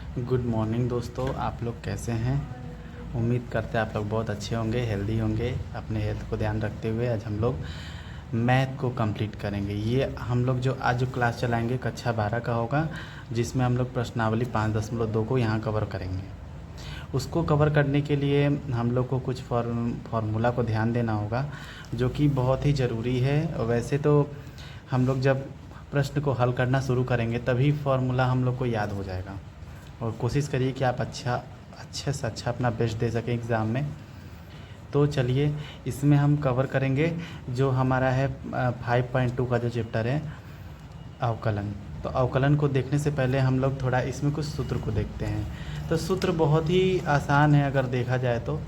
Good morning दोस्तों, आप लोग कैसे हैं। उम्मीद करते हैं आप लोग बहुत अच्छे होंगे, हेल्दी होंगे। अपने हेल्थ को ध्यान रखते हुए आज हम लोग मैथ को कंप्लीट करेंगे। ये हम लोग जो आज जो क्लास चलाएंगे कक्षा 12 का होगा, जिसमें हम लोग प्रश्नावली 5.2 को यहाँ कवर करेंगे। उसको कवर करने के लिए हम लोग को कुछ फार्मूला को ध्यान देना होगा, जो कि बहुत ही ज़रूरी है। वैसे तो हम लोग जब प्रश्न को हल करना शुरू करेंगे तभी फार्मूला हम लोग को याद हो जाएगा। और कोशिश करिए कि आप अच्छे से अच्छा अपना बेस्ट दे सकें एग्ज़ाम में। तो चलिए, इसमें हम कवर करेंगे जो हमारा है 5.2 का जो चैप्टर है अवकलन। तो अवकलन को देखने से पहले हम लोग थोड़ा इसमें कुछ सूत्र को देखते हैं। तो सूत्र बहुत ही आसान है, अगर देखा जाए तो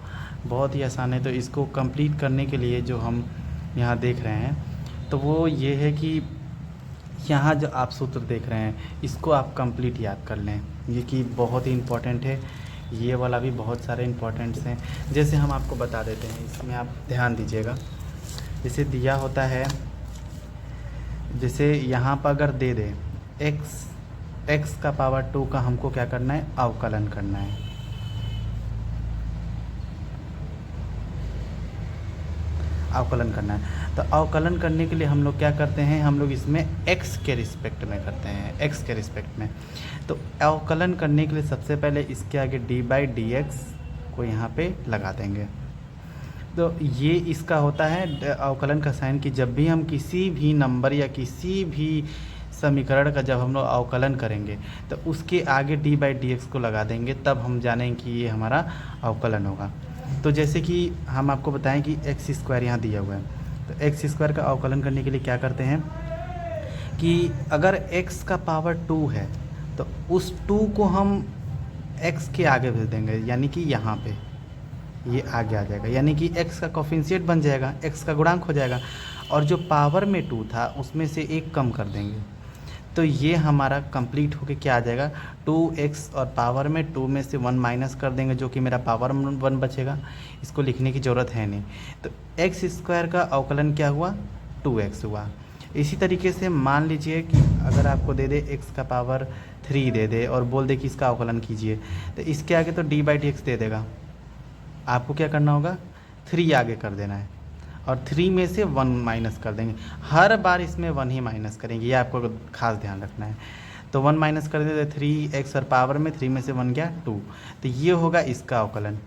बहुत ही आसान है। तो इसको कंप्लीट करने के लिए जो हम यहाँ देख रहे हैं तो वो ये है कि यहाँ जो आप सूत्र देख रहे हैं इसको आप कंप्लीट याद कर लें, ये कि बहुत ही इम्पोर्टेंट है। ये वाला भी बहुत सारे इम्पोर्टेंट्स हैं, जैसे हम आपको बता देते हैं, इसमें आप ध्यान दीजिएगा। जैसे दिया होता है, जैसे यहाँ पर अगर दे दे x का पावर 2 का हमको क्या करना है, अवकलन करना है। अवकलन करना है तो अवकलन करने के लिए हम लोग क्या करते हैं, हम लोग इसमें x के रिस्पेक्ट में करते हैं, x के रिस्पेक्ट में। तो अवकलन करने के लिए सबसे पहले इसके आगे d/dx को यहाँ पे लगा देंगे। तो ये इसका होता है अवकलन का साइन, कि जब भी हम किसी भी नंबर या किसी भी समीकरण का जब हम लोग अवकलन करेंगे तो उसके आगे d/dx को लगा देंगे, तब हम जानेंगे कि ये हमारा अवकलन होगा। तो जैसे कि हम आपको बताएं कि एक्स स्क्वायर यहाँ दिया हुआ है, तो एक्स स्क्वायर का अवकलन करने के लिए क्या करते हैं कि अगर x का पावर 2 है तो उस 2 को हम x के आगे भेज देंगे, यानी कि यहाँ पे ये आगे आ जाएगा, यानी कि x का कोफिशिएंट बन जाएगा, x का गुणांक हो जाएगा। और जो पावर में 2 था उसमें से एक कम कर देंगे, तो ये हमारा कंप्लीट होके क्या आ जाएगा, 2x, और पावर में 2 में से 1 माइनस कर देंगे, जो कि मेरा पावर 1 बचेगा। इसको लिखने की ज़रूरत है नहीं। तो एक्स स्क्वायर का अवकलन क्या हुआ, 2x हुआ। इसी तरीके से मान लीजिए कि अगर आपको दे दे x का पावर 3 दे दे और बोल दे कि इसका अवकलन कीजिए, तो इसके आगे तो d/dx दे देगा। आपको क्या करना होगा, 3 आगे कर देना है और 3 में से 1 माइनस कर देंगे। हर बार इसमें 1 ही माइनस करेंगे, ये आपको खास ध्यान रखना है। तो 1 माइनस कर देते 3x, और पावर में 3 में से 1 गया 2, तो ये होगा इसका अवकलन।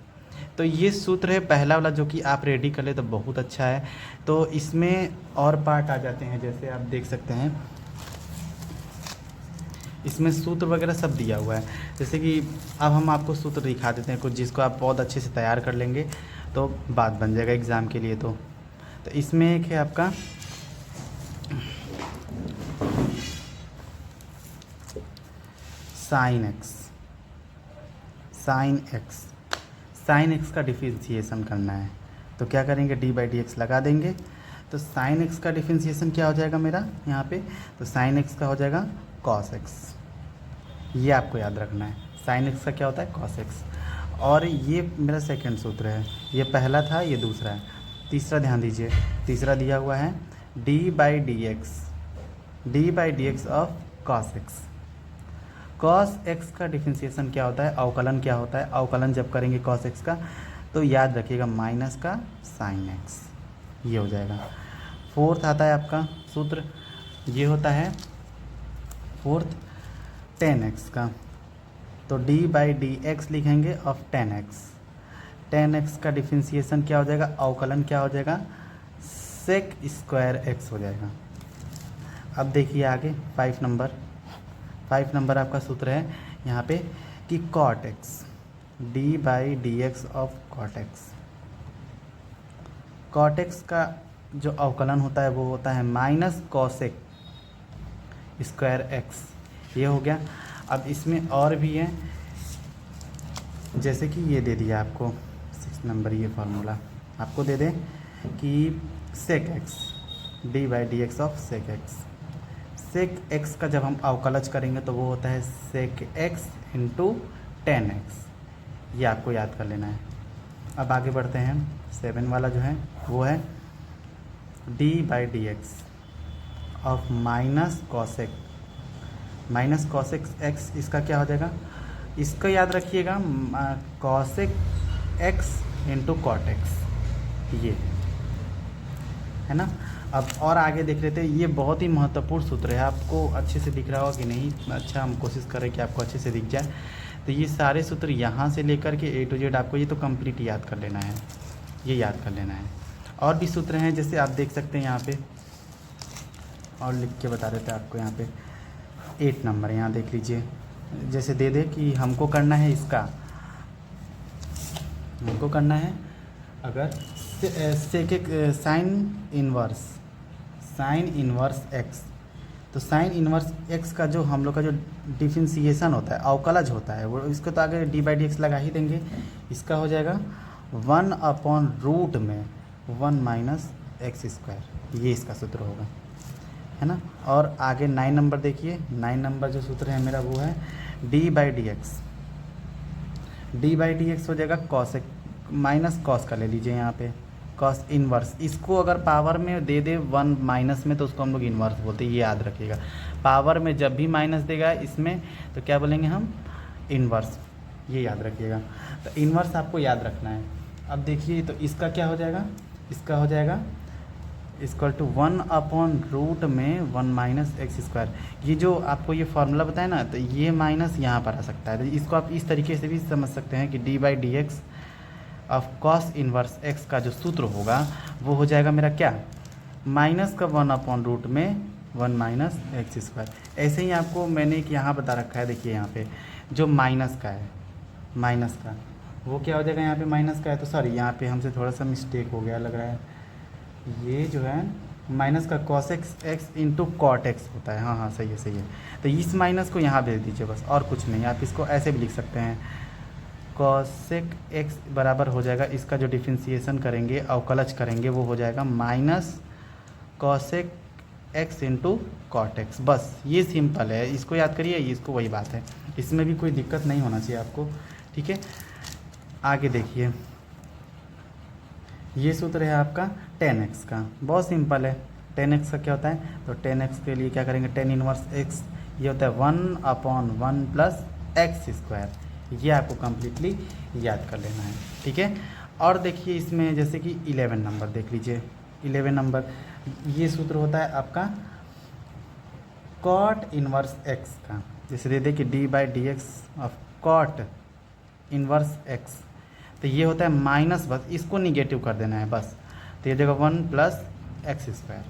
तो ये सूत्र है पहला वाला, जो कि आप रेडी कर ले तो बहुत अच्छा है। तो इसमें और पार्ट आ जाते हैं, जैसे आप देख सकते हैं इसमें सूत्र वगैरह सब दिया हुआ है। जैसे कि अब हम आपको सूत्र दिखा देते हैं कुछ, जिसको आप बहुत अच्छे से तैयार कर लेंगे तो बात बन जाएगा एग्ज़ाम के लिए। तो इसमें एक है आपका साइन एक्स का डिफरेंशिएशन करना है। तो क्या करेंगे, d/dx लगा देंगे। तो साइन एक्स का डिफरेंशिएशन क्या हो जाएगा मेरा यहाँ पे, तो साइन एक्स का हो जाएगा cos x। ये आपको याद रखना है, साइन एक्स का क्या होता है, cos x। और ये मेरा सेकंड सूत्र है, ये पहला था, ये दूसरा है। तीसरा ध्यान दीजिए, तीसरा दिया हुआ है d/dx of cos x। cos x का डिफरेंशिएशन क्या होता है, अवकलन क्या होता है, अवकलन जब करेंगे cos x का तो याद रखिएगा माइनस का sin x, ये हो जाएगा। फोर्थ आता है आपका सूत्र, ये होता है फोर्थ tan x का। तो d/dx लिखेंगे ऑफ tan x का डिफरेंशिएशन क्या हो जाएगा, अवकलन क्या हो जाएगा, sec स्क्वायर x हो जाएगा। अब देखिए आगे 5 नंबर आपका सूत्र है यहाँ पे कि cot x, d/dx of cot x का जो अवकलन होता है वो होता है माइनस cosec स्क्वायर x, ये हो गया। अब इसमें और भी है, जैसे कि ये दे दिया आपको 6 नंबर, ये फार्मूला आपको दे दें कि sec x, d/dx of sec x का जब हम अवकलज करेंगे तो वो होता है sec x into tan x, ये आपको याद कर लेना है। अब आगे बढ़ते हैं, 7 वाला जो है वो है d/dx of minus cosec x, इसका क्या हो जाएगा, इसको याद रखिएगा, cosec x into cot x, ये है ना। अब और आगे देख लेते हैं, ये बहुत ही महत्वपूर्ण सूत्र है, आपको अच्छे से दिख रहा होगा कि नहीं, अच्छा हम कोशिश करें कि आपको अच्छे से दिख जाए। तो ये सारे सूत्र यहाँ से लेकर के ए टू जेड आपको ये तो कंप्लीट याद कर लेना है, ये याद कर लेना है। और भी सूत्र हैं, जैसे आप देख सकते हैं यहाँ पे, और लिख के बता देते हैं आपको, यहाँ पे 8 नंबर यहाँ देख लीजिए, जैसे दे दे कि हमको करना है इसका, हमको करना है अगर सेक साइन इन्वर्स एक्स, तो साइन इन्वर्स एक्स का जो हम लोग का जो डिफरेंशिएशन होता है, अवकलज होता है, वो इसको तो आगे डी बाई डी एक्स लगा ही देंगे। इसका हो जाएगा 1/रूट में 1 माइनस एक्स स्क्वायर, ये इसका सूत्र होगा, है ना। और आगे 9 नंबर देखिए, 9 नंबर जो सूत्र है मेरा वो है D by d x, d by d x हो जाएगा कॉस माइनस कॉस का ले लीजिए यहाँ पे, कॉस इन्वर्स, इसको अगर पावर में दे दे 1 माइनस में तो उसको हम लोग इन्वर्स बोलते हैं, ये याद रखिएगा। पावर में जब भी माइनस देगा इसमें तो क्या बोलेंगे हम, इन्वर्स, ये याद रखिएगा। तो इन्वर्स आपको याद रखना है। अब देखिए तो इसका क्या हो जाएगा, इसका हो जाएगा इक्वल टू 1/रूट में 1 माइनस एक्स स्क्वायर। ये जो आपको ये फार्मूला बताया ना, तो ये माइनस यहाँ पर आ सकता है, तो इसको आप इस तरीके से भी समझ सकते हैं कि d by d x of cos inverse x का जो सूत्र होगा वो हो जाएगा मेरा क्या, माइनस का 1/रूट में 1 माइनस एक्स स्क्वायर। ऐसे ही आपको मैंने एक यहाँ बता रखा है, देखिए यहाँ पे जो माइनस का है, माइनस का वो क्या हो जाएगा, यहाँ पे माइनस का है तो सॉरी यहाँ पे हमसे थोड़ा सा मिस्टेक हो गया लग रहा है, ये जो है माइनस का cos x into cot x होता है, हाँ हाँ सही है सही है। तो इस माइनस को यहाँ भेज दीजिए बस, और कुछ नहीं। आप इसको ऐसे भी लिख सकते हैं, कॉसेक एक्स बराबर हो जाएगा, इसका जो डिफरेंशिएशन करेंगे, अवकलज करेंगे, वो हो जाएगा minus cosec x into cot x. बस ये सिंपल है, इसको याद करिए, इसको वही बात है, इसमें भी कोई दिक्कत नहीं होना चाहिए आपको, ठीक है। आगे देखिए, ये सूत्र है आपका tan x का, बहुत सिंपल है। tan x का क्या होता है, तो tan x के लिए क्या करेंगे, tan इनवर्स x, ये होता है 1/1 प्लस एक्स स्क्वायर, ये आपको कम्प्लीटली याद कर लेना है, ठीक है। और देखिए इसमें जैसे कि 11 नंबर देख लीजिए, 11 नंबर ये सूत्र होता है आपका cot इनवर्स x का, जैसे दे दे कि d by d x of cot inverse x, तो ये होता है माइनस, बस इसको निगेटिव कर देना है बस, तो ये जगह 1 प्लस एक्स स्क्वायर,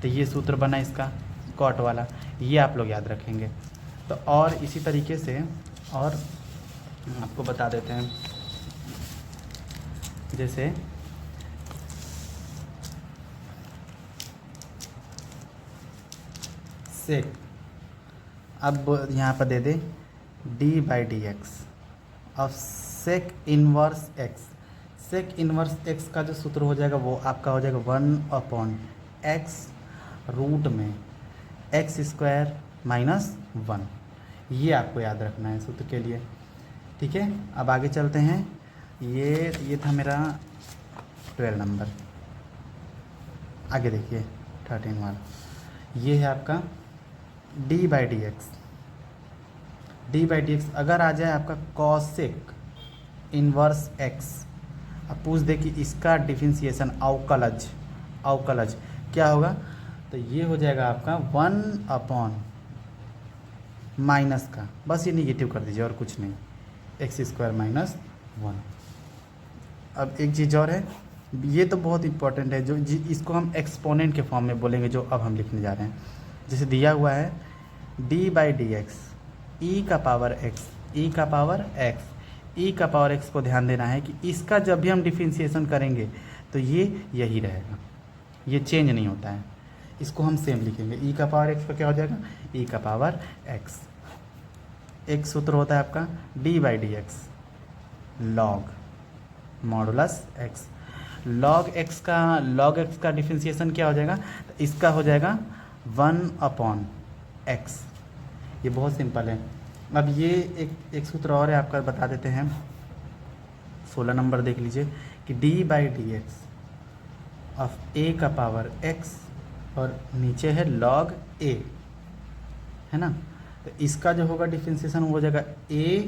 तो ये सूत्र बना इसका कॉट वाला, ये आप लोग याद रखेंगे। तो और इसी तरीके से और आपको बता देते हैं, जैसे सेक, अब यहाँ पर दे दे d by d x of sec inverse x, sec inverse x का जो सूत्र हो जाएगा वो आपका हो जाएगा 1/x रूट में एक्स स्क्वायर माइनस 1, ये आपको याद रखना है सूत्र के लिए, ठीक है। अब आगे चलते हैं, ये था मेरा 12 नंबर। आगे देखिए 13 वाला, ये है आपका D by d x, d by d x अगर आ जाए आपका कॉसेक इन्वर्स एक्स, अब पूछ दे कि इसका डिफरेंशिएशन अवकलज, अवकलज क्या होगा, तो ये हो जाएगा आपका 1/ माइनस का, बस ये निगेटिव कर दीजिए और कुछ नहीं, एक्स स्क्वायर माइनस 1। अब एक चीज़ और है, ये तो बहुत इंपॉर्टेंट है, जो इसको हम एक्सपोनेंट के फॉर्म में बोलेंगे, जो अब हम लिखने जा रहे हैं। जैसे दिया हुआ है डी बाई डी एक्स ई का पावर एक्स, ई का पावर एक्स, ई का पावर एक्स को ध्यान देना है कि इसका जब भी हम डिफरेंशिएशन करेंगे तो ये यही रहेगा, ये चेंज नहीं होता है, इसको हम सेम लिखेंगे। ई का पावर एक्स का क्या हो जाएगा, ई का पावर एक्स। एक सूत्र होता है आपका D by d x log modulus x, log x का डिफरेंशिएशन क्या हो जाएगा, तो इसका हो जाएगा 1/x, ये बहुत सिंपल है। अब ये एक सूत्र और है आपका, बता देते हैं, 16 नंबर देख लीजिए कि d by d x of a का पावर एक्स और नीचे है लॉग ए, है ना, तो इसका जो होगा डिफ्रेंसिएशन हो जाएगा a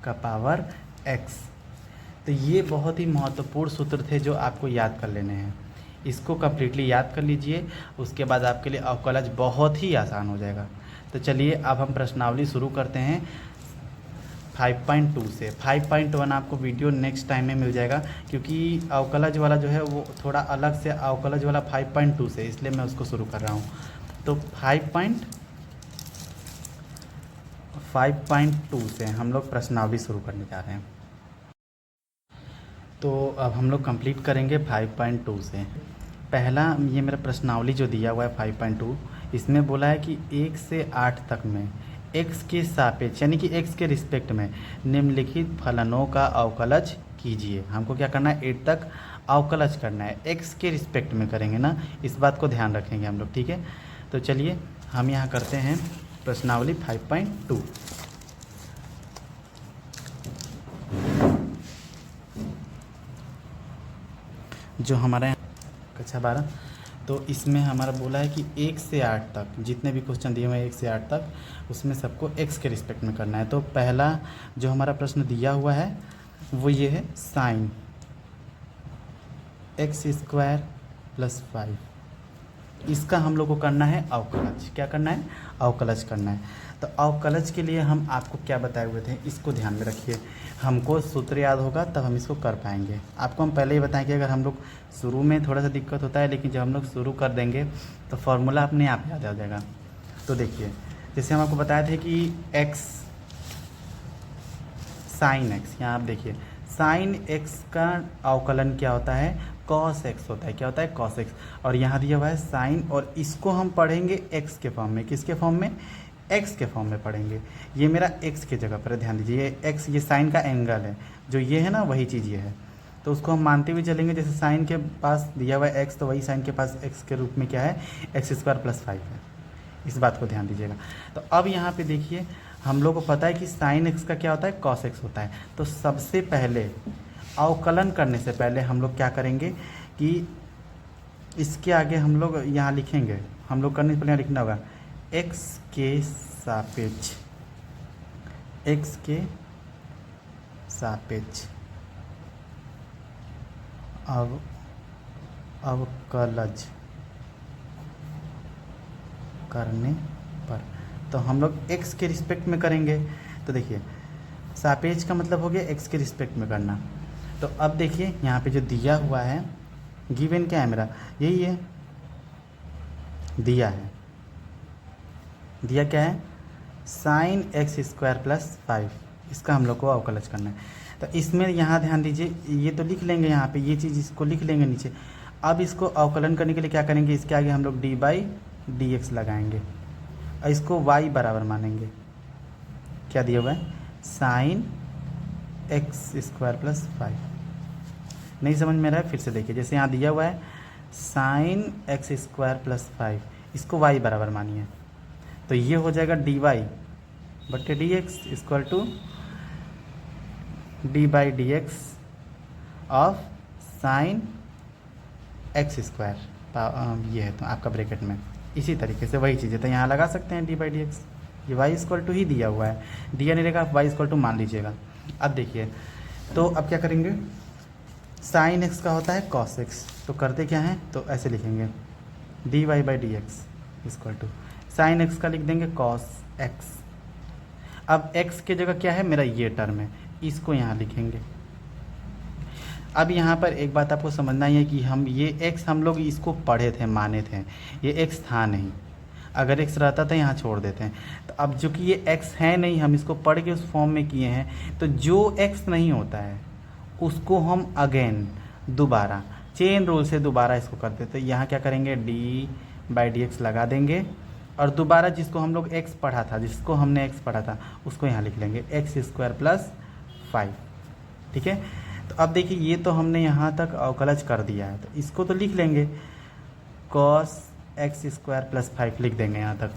का पावर x। तो ये बहुत ही महत्वपूर्ण सूत्र थे जो आपको याद कर लेने हैं। इसको कम्प्लीटली याद कर लीजिए, उसके बाद आपके लिए अवकलज बहुत ही आसान हो जाएगा। तो चलिए अब हम प्रश्नावली शुरू करते हैं 5.2 से। 5.1 आपको वीडियो नेक्स्ट टाइम में मिल जाएगा, क्योंकि अवकलज वाला जो है वो थोड़ा अलग से अवकलज वाला 5.2 से, इसलिए मैं उसको शुरू कर रहा हूँ। तो 5.2 से हम लोग प्रश्नावली शुरू करने जा रहे हैं। तो अब हम लोग कंप्लीट करेंगे 5.2 से। पहला ये मेरा प्रश्नावली जो दिया हुआ है 5.2, इसमें बोला है कि 1 से 8 तक में x के सापेक्ष यानी कि x के रिस्पेक्ट में निम्नलिखित फलनों का अवकलज कीजिए। हमको क्या करना है, 8 तक अवकलज करना है, x के रिस्पेक्ट में करेंगे ना, इस बात को ध्यान रखेंगे हम लोग, ठीक है। तो चलिए हम यहाँ करते हैं प्रश्नावली 5.2। जो हमारे कक्षा 12, तो इसमें हमारा बोला है कि 1 से 8 तक जितने भी क्वेश्चन दिए हुए हैं 1 से 8 तक, उसमें सबको x के रिस्पेक्ट में करना है। तो पहला जो हमारा प्रश्न दिया हुआ है वो ये है साइन x² + 5। इसका हम लोग को करना है अवकलज। क्या करना है, अवकलज करना है। तो अवकलज के लिए हम आपको क्या बताए हुए थे, इसको ध्यान में रखिए। हमको सूत्र याद होगा तब हम इसको कर पाएंगे। आपको हम पहले ही बताएं कि अगर हम लोग शुरू में थोड़ा सा दिक्कत होता है, लेकिन जब हम लोग शुरू कर देंगे तो फॉर्मूला अपने आप याद आ जाएगा। तो देखिए, जैसे हम आपको बताए थे कि x साइन x, यहाँ आप देखिए साइन x का अवकलन क्या होता है, cos x होता है। क्या होता है, cos x। और यहाँ दिया हुआ है साइन, और इसको हम पढ़ेंगे x के फॉर्म में। किसके फॉर्म में, x के फॉर्म में पढ़ेंगे। ये मेरा x के जगह पर ध्यान दीजिए, ये x ये साइन का एंगल है, जो ये है ना वही चीज़ ये है। तो उसको हम मानते हुए चलेंगे, जैसे साइन के पास दिया हुआ है x, तो वही साइन के पास x के रूप में क्या है, x² + 5 है। इस बात को ध्यान दीजिएगा। तो अब यहाँ पे देखिए, हम लोग को पता है कि साइन x का क्या होता है, cos x होता है। तो सबसे पहले अवकलन करने से पहले हम लोग क्या करेंगे कि इसके आगे हम लोग यहाँ लिखेंगे, हम लोग करने से पहले यहाँ लिखना होगा x के सापेक्ष, x के सापेक्ष अवकलज करने पर। तो हम लोग x के रिस्पेक्ट में करेंगे। तो देखिए सापेक्ष का मतलब हो गया x के रिस्पेक्ट में करना। तो अब देखिए यहाँ पे जो दिया हुआ है, गिवन क्या है मेरा, यही है, दिया है, दिया क्या है, साइन x² + 5। इसका हम लोग को अवकलज करना है। तो इसमें यहाँ ध्यान दीजिए, ये तो लिख लेंगे यहाँ पे, ये चीज़ इसको लिख लेंगे नीचे। अब इसको अवकलन करने के लिए क्या करेंगे, इसके आगे हम लोग d/dx लगाएंगे और इसको y बराबर मानेंगे। क्या दिया हुआ है, साइन x² + 5। नहीं समझ में रहा है, फिर से देखिए, जैसे यहाँ दिया हुआ है साइन x² + 5, इसको y बराबर मानिए। तो ये हो जाएगा dy/dx = d/dx of sine x²। ये है तो आपका ब्रैकेट में, इसी तरीके से वही चीज़ है, तो यहाँ लगा सकते हैं d/dx। ये y ही दिया हुआ है, दिया नहीं रहेगा, आप y मान लीजिएगा। अब देखिए, तो अब क्या करेंगे, साइन x का होता है cos x, तो करते क्या हैं, तो ऐसे लिखेंगे dy/dx = साइन x का लिख देंगे cos x। अब x के जगह क्या है मेरा, ये टर्म है, इसको यहाँ लिखेंगे। अब यहाँ पर एक बात आपको समझना ही है कि हम ये x हम लोग इसको पढ़े थे, माने थे, ये x था नहीं। अगर x रहता तो यहाँ छोड़ देते हैं। तो अब जो कि ये x है नहीं, हम इसको पढ़ के उस फॉर्म में किए हैं, तो जो x नहीं होता है उसको हम अगेन दोबारा चेन रूल से दोबारा इसको कर देते। तो यहाँ क्या करेंगे, d/dx लगा देंगे, और दोबारा जिसको हम लोग x पढ़ा था, जिसको हमने x पढ़ा था, उसको यहाँ लिख लेंगे x² + 5। ठीक है। तो अब देखिए, ये तो हमने यहाँ तक अवकलज कर दिया है, तो इसको तो लिख लेंगे, cos x² + 5 लिख देंगे यहाँ तक।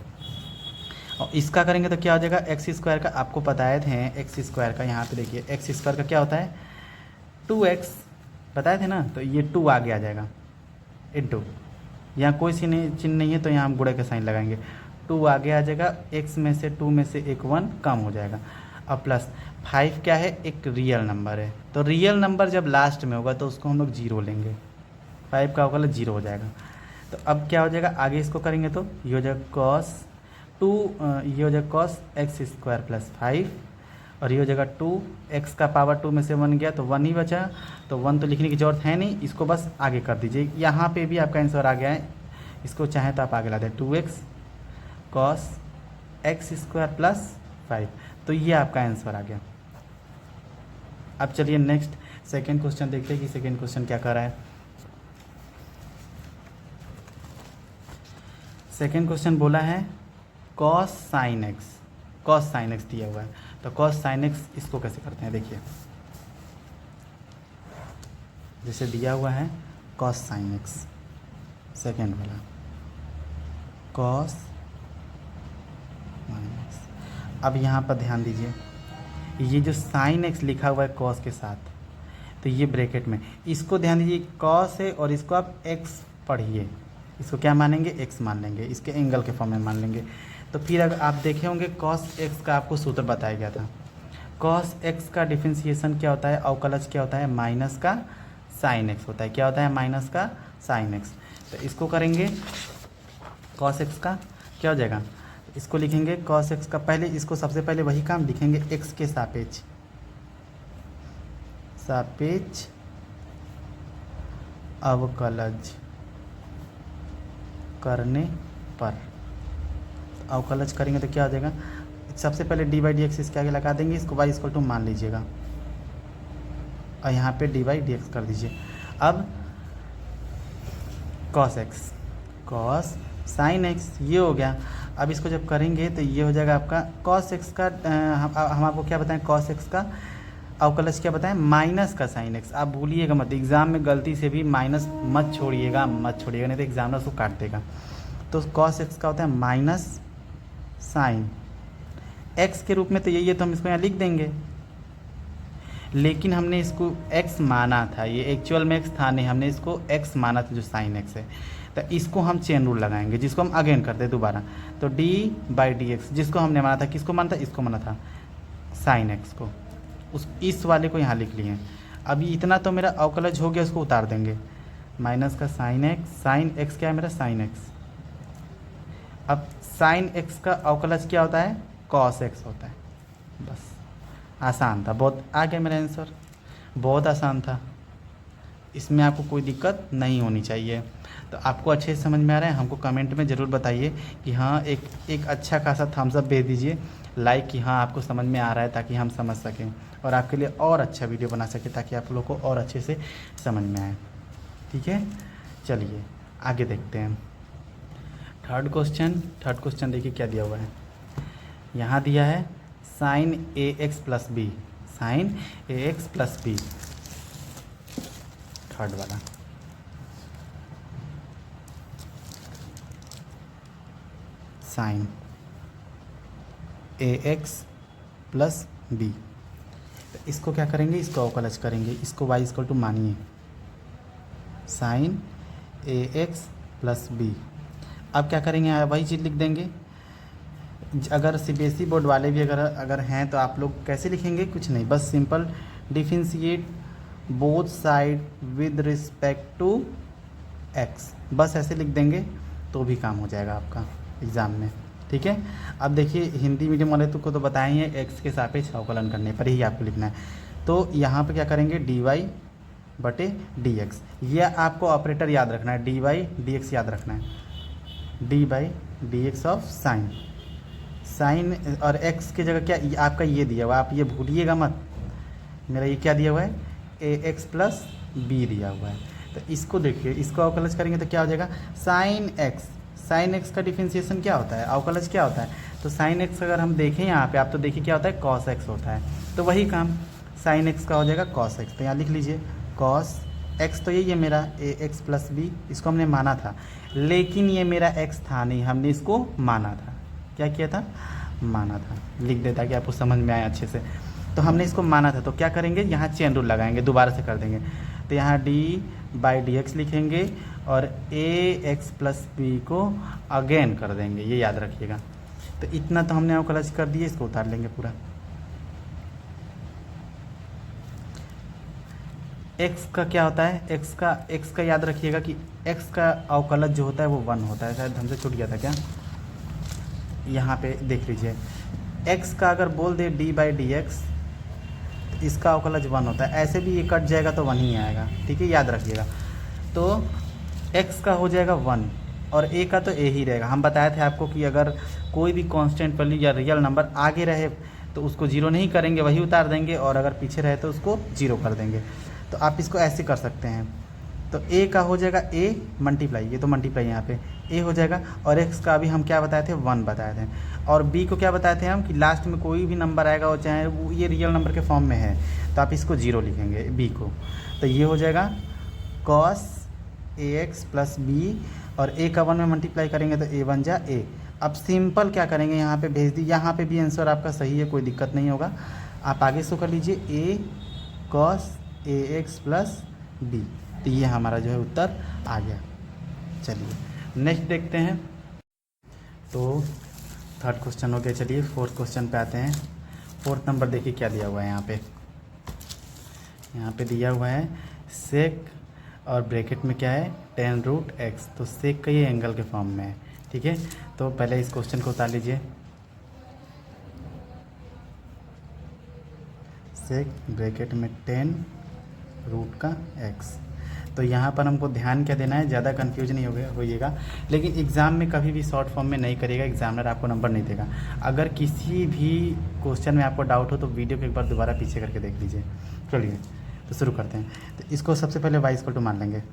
और इसका करेंगे तो क्या हो जाएगा, x² का आपको बताए थे, x² का यहाँ पे देखिए, x² का क्या होता है 2x, बताए थे ना। तो ये 2 आगे आ जाएगा, इंटू, यहाँ कोई चिन्ह नहीं है तो यहाँ हम गुणे का साइन लगाएंगे, 2 आगे आ जाएगा, x में से 2 में से एक 1 कम हो जाएगा। अब प्लस 5 क्या है, एक रियल नंबर है, तो रियल नंबर जब लास्ट में होगा तो उसको हम लोग 0 लेंगे, 5 का अवकलज 0 हो जाएगा। तो अब क्या हो जाएगा, आगे इसको करेंगे तो ये हो जाएगा cos 2, ये हो जाएगा cos x स्क्वायर प्लस 5, और ये हो जाएगा 2, x का पावर 2 में से 1 गया तो 1 ही बचा, तो 1 तो लिखने की ज़रूरत है नहीं, इसको बस आगे कर दीजिए। यहाँ पे भी आपका आंसर आ गया है, इसको चाहे तो आप आगे ला दें, 2x cos x square plus 5, तो ये आपका आंसर आ गया। अब चलिए नेक्स्ट सेकेंड क्वेश्चन देखते हैं कि सेकेंड क्वेश्चन क्या कर रहा है। सेकेंड क्वेश्चन बोला है cos sin x दिया हुआ है, तो cos sin x इसको कैसे करते हैं, देखिए जैसे दिया हुआ है cos sin x, सेकेंड वाला cos x। अब यहाँ पर ध्यान दीजिए, ये जो sin x लिखा हुआ है cos के साथ, तो ये ब्रैकेट में, इसको ध्यान दीजिए cos है और इसको आप x पढ़िए, इसको क्या मानेंगे, x मान लेंगे, इसके एंगल के फॉर्म में मान लेंगे। तो फिर अगर आप देखे होंगे cos x का आपको सूत्र बताया गया था, cos x का डिफरेंशिएशन क्या होता है, अवकलज क्या होता है, माइनस का sin x होता है, क्या होता है, माइनस का sin x। तो इसको करेंगे cos x का क्या हो जाएगा, इसको लिखेंगे cos x का, पहले इसको सबसे पहले वही काम लिखेंगे, x के सापेक्ष अवकलज करने पर, अवकलज करेंगे तो क्या हो जाएगा, सबसे पहले डी बाई डी एक्स इसके आगे लगा देंगे, इसको y इक्वल टू मान लीजिएगा और यहाँ पे डी बाई डी एक्स कर दीजिए। अब cos x cos sin x ये हो गया। अब इसको जब करेंगे तो ये हो जाएगा आपका cos x का, हम आपको क्या बताएं, cos x का अवकलज क्या बताएं, माइनस का sin x। आप भूलिएगा मत, एग्ज़ाम में गलती से भी माइनस मत छोड़िएगा नहीं तो एग्जामिनर उसको काट देगा। तो cos x का होता है माइनस sin x के रूप में, तो यही है, तो हम इसको यहाँ लिख देंगे, लेकिन हमने इसको x माना था, ये एक्चुअल में x था नहीं, हमने इसको x माना था जो sin x है, तो इसको हम चेन रूल लगाएंगे, जिसको हम अगेन करते हैं दोबारा। तो d बाई डी एक्स, जिसको हमने माना था, किसको माना था, इसको माना था sin x को, इस वाले को यहाँ लिख लिए। अभी इतना तो मेरा अवकलज हो गया, उसको उतार देंगे, माइनस का sin x क्या है मेरा, sin x। अब sin x का अवकलज क्या होता है, cos x होता है। बस आसान था, बहुत आ गया मेरा आंसर, बहुत आसान था, इसमें आपको कोई दिक्कत नहीं होनी चाहिए। तो आपको अच्छे से समझ में आ रहा है, हमको कमेंट में ज़रूर बताइए कि हाँ, एक अच्छा खासा थम्स अप भेज दीजिए, लाइक कि हाँ आपको समझ में आ रहा है, ताकि हम समझ सकें और आपके लिए और अच्छा वीडियो बना सकें, ताकि आप लोग को और अच्छे से समझ में आए। ठीक है, चलिए आगे देखते हैं। थर्ड क्वेश्चन देखिए क्या दिया हुआ है, यहाँ दिया है sin ax plus b, sin ax plus b, third वाला। sin ax प्लस बी, तो इसको क्या करेंगे, इसको अवकलज करेंगे, इसको y इक्वल टू मानिए sin ax प्लस बी। अब क्या करेंगे, वही चीज़ लिख देंगे। अगर सीबीएसई बोर्ड वाले भी अगर हैं तो आप लोग कैसे लिखेंगे, कुछ नहीं, बस simple differentiate both side with respect to x, बस ऐसे लिख देंगे तो भी काम हो जाएगा आपका एग्ज़ाम में। ठीक है, अब देखिए हिंदी मीडियम वाले को तो बताए हैं, x के सापेक्ष अवकलन करने पर ही आपको लिखना है। तो यहाँ पे क्या करेंगे, dy बटे dx, यह आपको ऑपरेटर याद रखना है, dy dx याद रखना है, d by d x of sine, और x की जगह क्या आपका ये दिया हुआ है, आप ये भूलिएगा मत, मेरा ये क्या दिया हुआ है, ax प्लस बी दिया हुआ है। तो इसको देखिए, इसको अवकलज करेंगे तो क्या हो जाएगा, साइन एक्स का डिफरेंशिएशन क्या होता है, अवकलज क्या होता है, तो साइन एक्स अगर हम देखें यहाँ पे, आप तो देखिए क्या होता है, cos x होता है, तो वही काम साइन एक्स का हो जाएगा cos x। तो यहाँ लिख लीजिए cos x, तो यही है मेरा ax प्लस बी, इसको हमने माना था, लेकिन ये मेरा x था नहीं, हमने इसको माना था, क्या किया था, माना था, लिख देता कि आपको समझ में आए अच्छे से। तो हमने इसको माना था, तो क्या करेंगे, यहाँ चेन रूल लगाएंगे, दोबारा से कर देंगे। तो यहाँ d/dx लिखेंगे और ax+b को अगेन कर देंगे, ये याद रखिएगा। तो इतना तो हमने अवकलज कर दिया, इसको उतार लेंगे पूरा। x का क्या होता है, x का याद रखिएगा कि x का अवकलज जो होता है वो 1 होता है। शायद हमसे छूट गया था क्या, यहाँ पे देख लीजिए। x का अगर बोल दे d/dx, इसका अवकलज 1 होता है। ऐसे भी ये कट जाएगा तो 1 ही आएगा, ठीक है, याद रखिएगा। तो x का हो जाएगा 1 और a का तो a ही रहेगा। हम बताए थे आपको कि अगर कोई भी कांस्टेंट वैल्यू या रियल नंबर आगे रहे तो उसको 0 नहीं करेंगे, वही उतार देंगे, और अगर पीछे रहे तो उसको 0 कर देंगे। तो आप इसको ऐसे कर सकते हैं। तो a का हो जाएगा a मल्टीप्लाई, ये तो मल्टीप्लाई यहाँ पे a हो जाएगा, और x का अभी हम क्या बताए थे, 1 बताए थे। और b को क्या बताए थे हम कि लास्ट में कोई भी नंबर आएगा और चाहे वो ये रियल नंबर के फॉर्म में है तो आप इसको 0 लिखेंगे b को। तो ये हो जाएगा cos ax + b, और a का 1 में मल्टीप्लाई करेंगे तो a बन जा a। अब सिंपल क्या करेंगे, यहाँ पे भेज दी, यहाँ पे भी आंसर आपका सही है, कोई दिक्कत नहीं होगा। आप आगे इसको कर लीजिए a cos ax + b। तो ये हमारा जो है उत्तर आ गया। चलिए नेक्स्ट देखते हैं। तो थर्ड क्वेश्चन हो गया, चलिए फोर्थ क्वेश्चन पे आते हैं। फोर्थ नंबर देखिए क्या दिया हुआ है यहाँ पे। यहाँ पे दिया हुआ है सेक और ब्रैकेट में क्या है, tan√x। तो सेक का ये एंगल के फॉर्म में है, ठीक है। तो पहले इस क्वेश्चन को उतार लीजिए। सेक ब्रैकेट में tan√x। तो यहाँ पर हमको ध्यान क्या देना है, ज़्यादा कंफ्यूज नहीं होइएगा, लेकिन एग्ज़ाम में कभी भी शॉर्ट फॉर्म में नहीं करिएगा, एग्जामिनर आपको नंबर नहीं देगा। अगर किसी भी क्वेश्चन में आपको डाउट हो तो वीडियो को एक बार दोबारा पीछे करके देख लीजिए। चलिए तो शुरू करते हैं। तो इसको सबसे पहले y = मान लेंगे,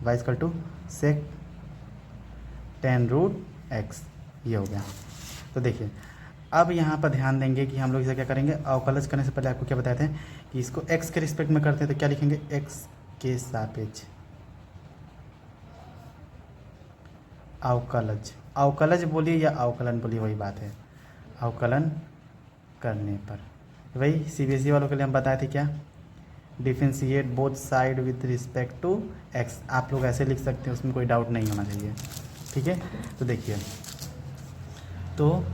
y = सेक tan√x, ये हो गया। तो देखिए अब यहाँ पर ध्यान देंगे कि हम लोग इसे क्या करेंगे, अवकलज करने से पहले आपको क्या बताए थे कि इसको x के रिस्पेक्ट में करते हैं। तो क्या लिखेंगे, x के सापेक्ष अवकलज। अवकलज बोलिए या अवकलन बोलिए, वही बात है, अवकलन करने पर। वही CBSE वालों के लिए हम बताए थे क्या, differentiate both side with respect to x। आप लोग ऐसे लिख सकते हैं, उसमें कोई डाउट नहीं होना चाहिए, ठीक है। तो देखिए, तो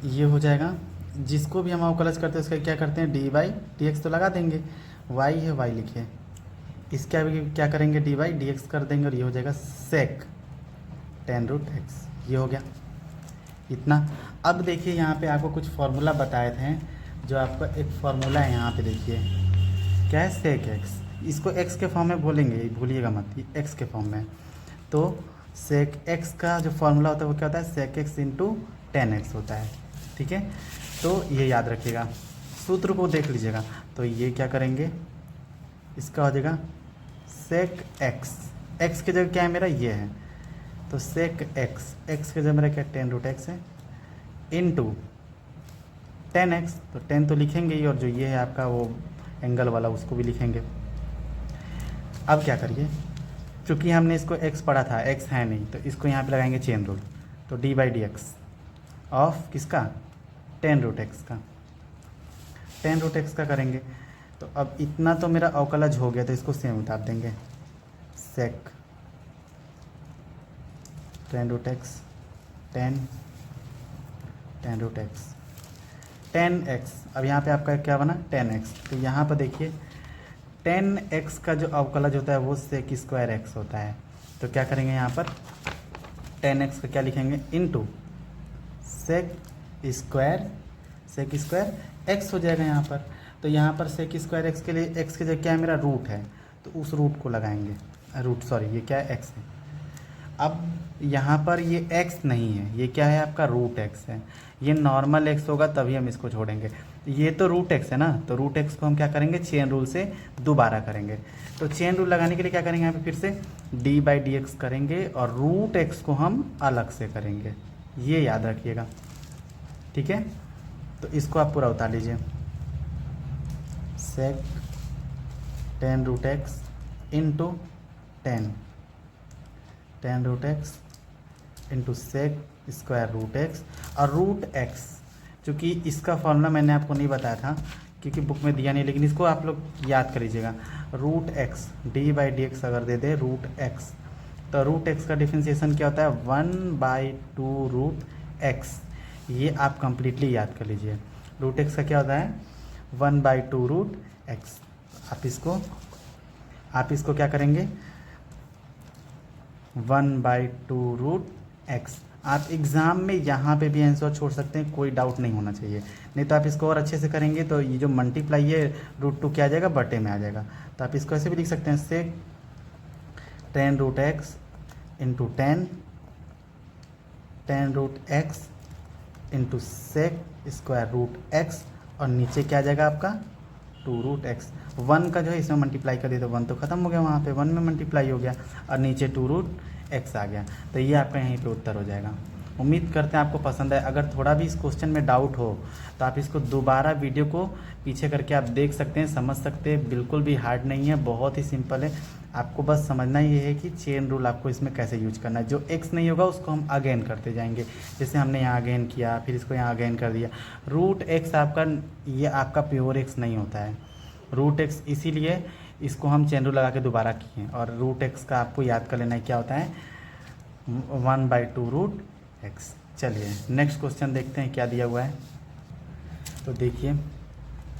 ये हो जाएगा, जिसको भी हम अवकलज करते हैं उसका क्या करते हैं, d/dx तो लगा देंगे, y है y लिखिए, इसका भी क्या करेंगे, d/dx कर देंगे, और ये हो जाएगा सेक tan√x, ये हो गया इतना। अब देखिए यहाँ पे आपको कुछ फार्मूला बताए थे, जो आपका एक फार्मूला है यहाँ पे देखिए, क्या है, सेक x। इसको x के फॉर्म में बोलेंगे, भूलिएगा मत, ये x के फॉर्म में। तो सेक x का जो फार्मूला होता है वो क्या होता है, सेक x × tan x होता है, ठीक है। तो ये याद रखिएगा, सूत्र को देख लीजिएगा। तो ये क्या करेंगे, इसका हो जाएगा सेक x की जगह क्या है मेरा, ये है, तो सेक x की जगह मेरा क्या, tan√x है, इनटू tan x। तो tan तो लिखेंगे ही, और जो ये है आपका वो एंगल वाला उसको भी लिखेंगे। अब क्या करिए, चूँकि हमने इसको x पढ़ा था, x है नहीं, तो इसको यहाँ पे लगाएंगे चेन रूल। तो d/dx ऑफ किसका, tan√x का, tan√x का करेंगे। तो अब इतना तो मेरा अवकलज हो गया, तो इसको सेम उतार देंगे, सेक tan√x tan√x tan x। अब यहाँ पे आपका क्या बना, tan x। तो यहाँ पर देखिए tan x का जो अवकलज होता है वो sec² x होता है। तो क्या करेंगे यहाँ पर, tan x का क्या लिखेंगे, इनटू sec² x हो जाएगा यहाँ पर। तो यहाँ पर sec² x के लिए x की जगह क्या है, मेरा रूट है, तो उस रूट को लगाएंगे, ये क्या है, x है। अब यहाँ पर ये x नहीं है, ये क्या है आपका, √x है। ये नॉर्मल x होगा तभी हम इसको छोड़ेंगे, ये तो √x है ना, तो √x को हम क्या करेंगे, चेन रूल से दोबारा करेंगे। तो चेन रूल लगाने के लिए क्या करेंगे, यहाँ पे फिर से d/dx करेंगे, और √x को हम अलग से करेंगे, ये याद रखिएगा, ठीक है। तो इसको आप पूरा उतार लीजिए, सेक tan√x into tan√x into sec² √x, और √x, चूँकि इसका फॉर्मूला मैंने आपको नहीं बताया था क्योंकि बुक में दिया नहीं, लेकिन इसको आप लोग याद कर लीजिएगा। Root x d by d x अगर दे दे रूट एक्स, तो रूट एक्स का डिफ्रेंसिएशन क्या होता है 1/2 रूट एक्स। ये आप कंप्लीटली याद कर लीजिए। रूट एक्स का क्या होता है 1/2 रूट एक्स। आप इसको क्या करेंगे 1/2 रूट एक्स। आप एग्ज़ाम में यहाँ पे भी आंसर छोड़ सकते हैं, कोई डाउट नहीं होना चाहिए। नहीं तो आप इसको और अच्छे से करेंगे तो ये जो मल्टीप्लाई है √2 क्या आ जाएगा बटे में आ जाएगा। तो आप इसको ऐसे भी लिख सकते हैं sec 10 root x into 10 root x into sec square root x, और नीचे क्या आ जाएगा आपका 2 रूट एक्स। 1 का जो है इसमें मल्टीप्लाई कर दिया तो 1 तो ख़त्म हो गया, वहाँ पे 1 में मल्टीप्लाई हो गया, और नीचे 2 रूट एक्स आ गया। तो ये आपका यहीं पे उत्तर हो जाएगा। उम्मीद करते हैं आपको पसंद आए। अगर थोड़ा भी इस क्वेश्चन में डाउट हो तो आप इसको दोबारा वीडियो को पीछे करके आप देख सकते हैं, समझ सकते हैं। बिल्कुल भी हार्ड नहीं है, बहुत ही सिंपल है। आपको बस समझना ये है कि चेन रूल आपको इसमें कैसे यूज करना है। जो एक्स नहीं होगा उसको हम अगेन करते जाएंगे, जैसे हमने यहाँ अगेन किया, फिर इसको यहाँ अगेन कर दिया। रूट एक्स आपका ये आपका प्योर एक्स नहीं होता है, रूट एक्स, इसीलिए इसको हम चेन रूल लगा के दोबारा किए। और रूट एक्स का आपको याद कर लेना है क्या होता है 1/2 रूट एक्स। चलिए नेक्स्ट क्वेश्चन देखते हैं क्या दिया हुआ है। तो देखिए